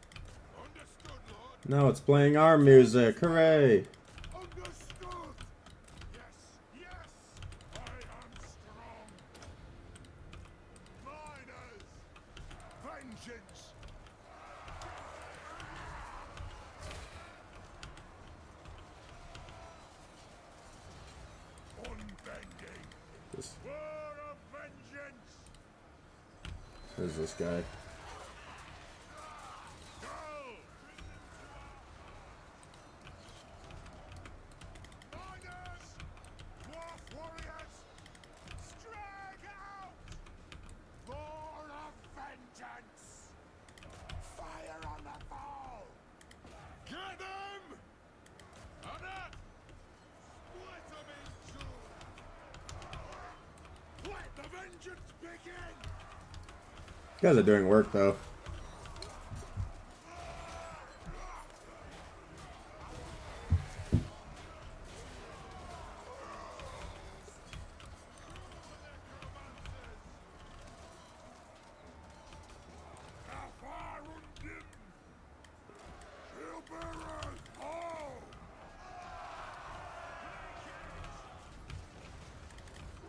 Understood, Lord. Now it's playing our music. Hooray! Understood! Yes, yes! I am strong! Miners! Vengeance! Unbending! This, War of vengeance! who's this guy? Go! Miners! Dwarf warriors! Strike out! War of vengeance! Fire on the foe! Get them! Anat! Split them in two! Let the vengeance begin! You guys are doing work though.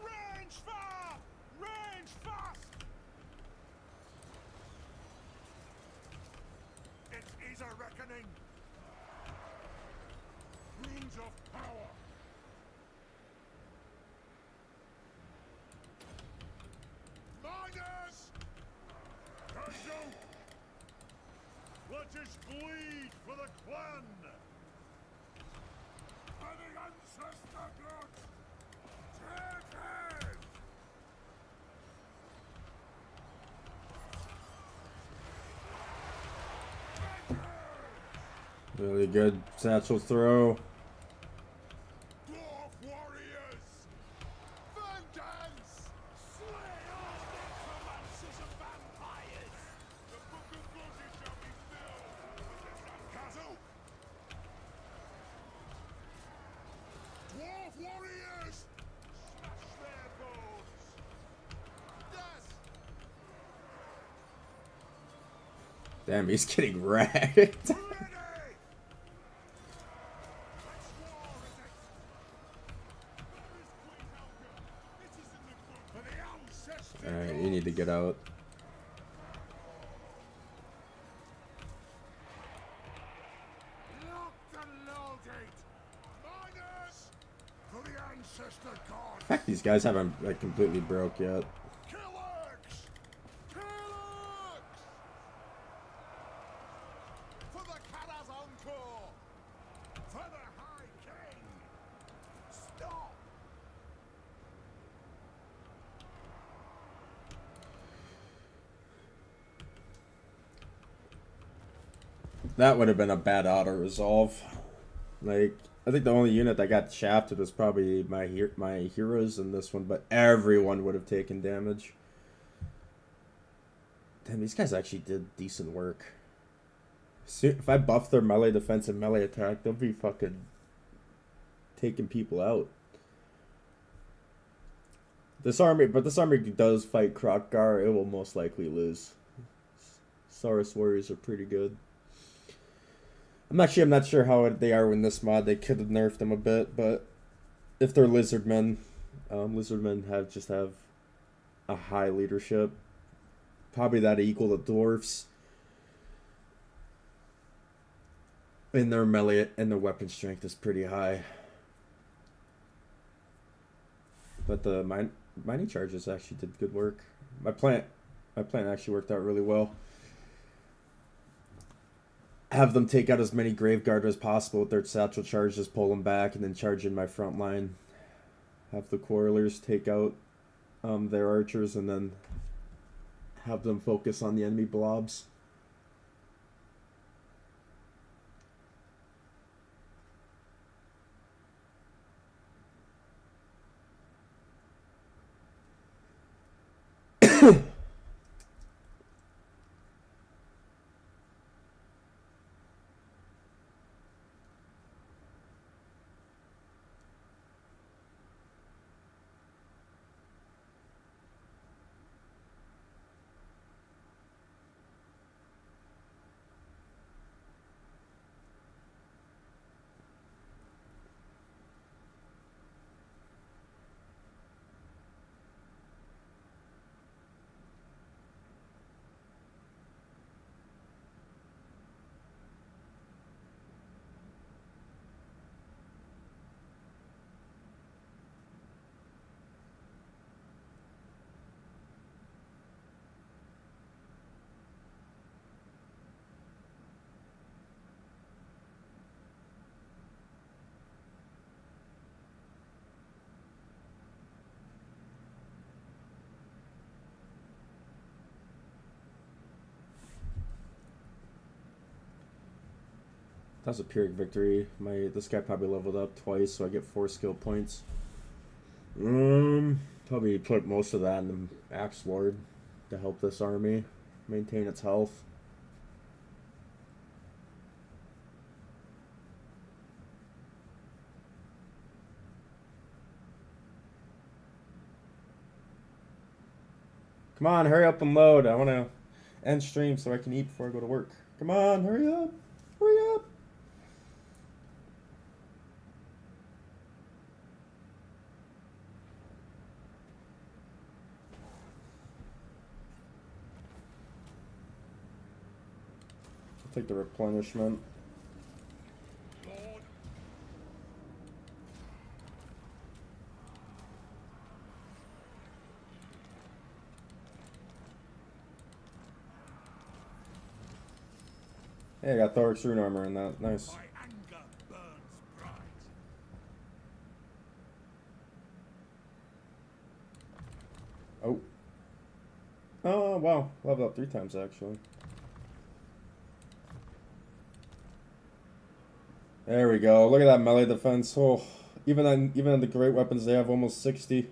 Range far! Range fast! It is a reckoning! Runes of power! Miners! Kanjo! Let us bleed for the clan! For the ancestor blood! Take it! Really good satchel throw. Dwarf warriors! Vengeance! Slay all necromancers and vampires! The book of Moses shall be filled with the Zankazu! Dwarf warriors! Smash their bones! Yes! Damn, he's getting wrecked. Ready! Which war is it? Where is Queen Helga? It is in the book for the ancestors! Alright, you need to get out. Locked and loaded! Miners! For the ancestor god! In fact, these guys haven't like completely broke yet. Killers! Killers! For the Kara's encore! For the High King! Stop! That would have been a bad auto resolve. Like, I think the only unit that got shafted was probably my heroes in this one, but everyone would have taken damage. Damn, these guys actually did decent work. If I buff their melee defense and melee attack, they'll be fucking taking people out. This army does fight Krokgar, it will most likely lose. Saurus warriors are pretty good. I'm not sure how they are in this mod. They could have nerfed them a bit, but if they're lizardmen have a high leadership, probably that equal to dwarfs. And their melee and their weapon strength is pretty high. But the mining charges actually did good work. My plan actually worked out really well. Have them take out as many Graveguard as possible with their satchel charges, pull them back, and then charge in my front line. Have the Quarrelers take out their archers, and then have them focus on the enemy blobs. That's a Pyrrhic victory. This guy probably leveled up twice, so I get 4 skill points. Probably put most of that in the Axe Lord to help this army maintain its health. Come on, hurry up and load. I want to end stream so I can eat before I go to work. Come on, hurry up. Hurry up. I'll take the replenishment. Lord, Hey, I got Thoric's rune armor in that. Nice. my anger burns bright. Oh. Oh, wow. Leveled up 3 times, actually. There we go. Look at that melee defense. Oh, even on the great weapons, they have almost 60.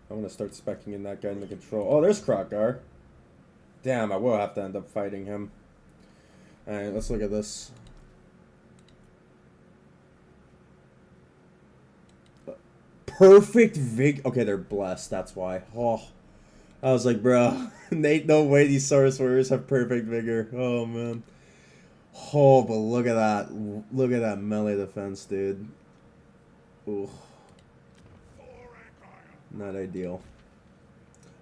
I'm gonna start specking in that guy in the control. Oh, there's Krokgar. Damn, I will have to end up fighting him. Alright, let's look at this. Perfect vig. Okay, they're blessed. That's why. Oh, I was like, bro, ain't no way these Saurus warriors have perfect vigor. Oh man. Oh, but look at that. Look at that melee defense, dude. Ooh, not ideal.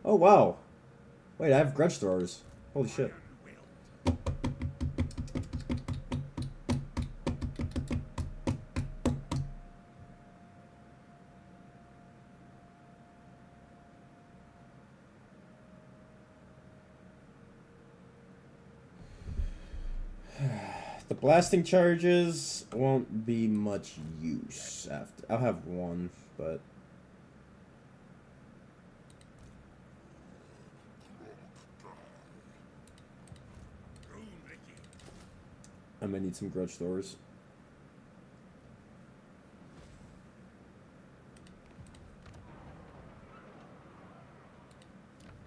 Oh wow. Wait, I have grudge throwers. Holy shit. The blasting charges won't be much use after. I'll have one, but I might need some grudge throwers.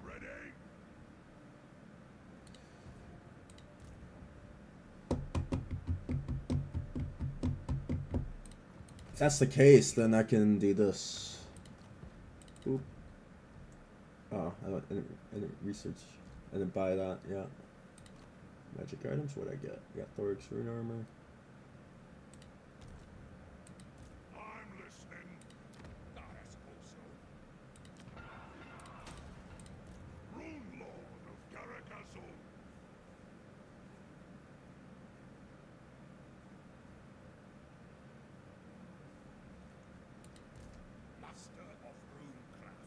Ready? If that's the case, then I can do this. Oop. Oh, I didn't research. I didn't buy that. Yeah. Magic items. What I get? I got Thoric's rune armor. I'm listening. I suppose so. Rune Lord of Garagazul. Master of Runecraft.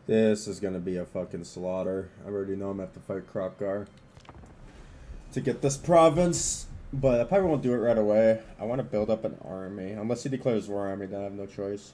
This is gonna be a fucking slaughter. I already know I'm gonna have to fight Krokgar to get this province, but I probably won't do it right away. I want to build up an army. Unless he declares war on me, then I have no choice.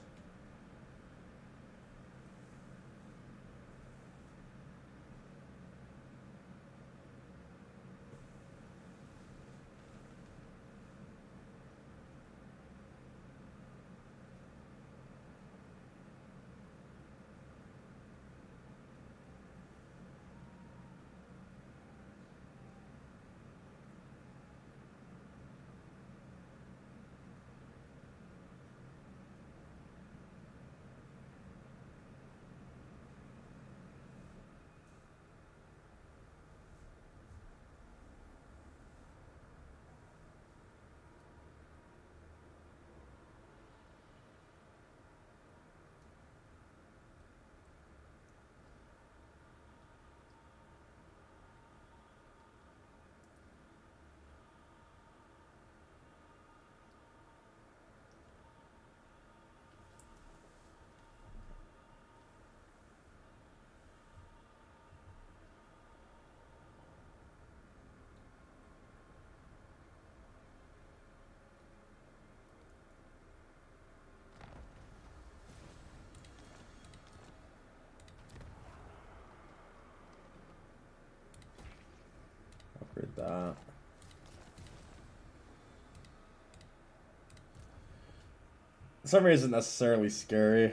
Summary isn't necessarily scary,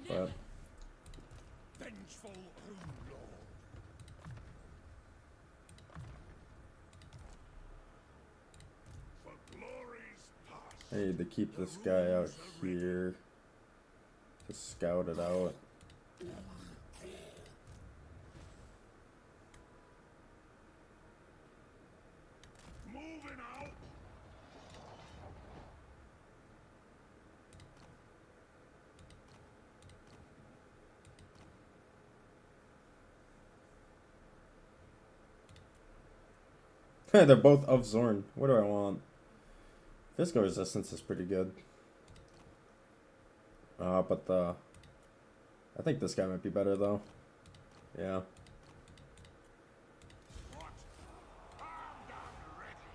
but Vengeful Rune Lord. For glory's past. I need to keep this guy out here to scout it out. Moving out. They're both of Zorn. What do I want? Physical resistance is pretty good. But I think this guy might be better though. Yeah. What? Armed and ready.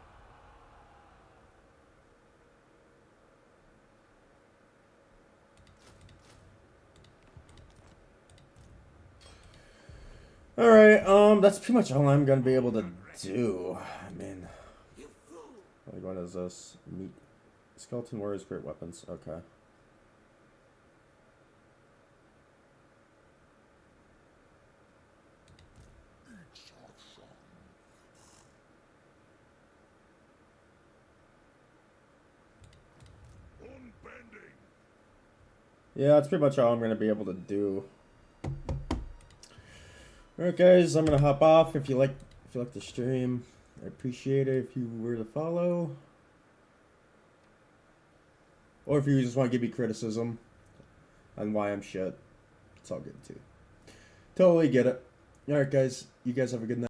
Alright, that's pretty much all I'm gonna be able to do. I mean, like, what is this? Meat. Skeleton Warriors, great weapons. Okay. Unbending. Yeah, that's pretty much all I'm gonna be able to do. Alright guys, I'm gonna hop off. If you like the stream, I appreciate it if you were to follow. Or if you just want to give me criticism on why I'm shit. It's all good too. Totally get it. Alright guys, you guys have a good night.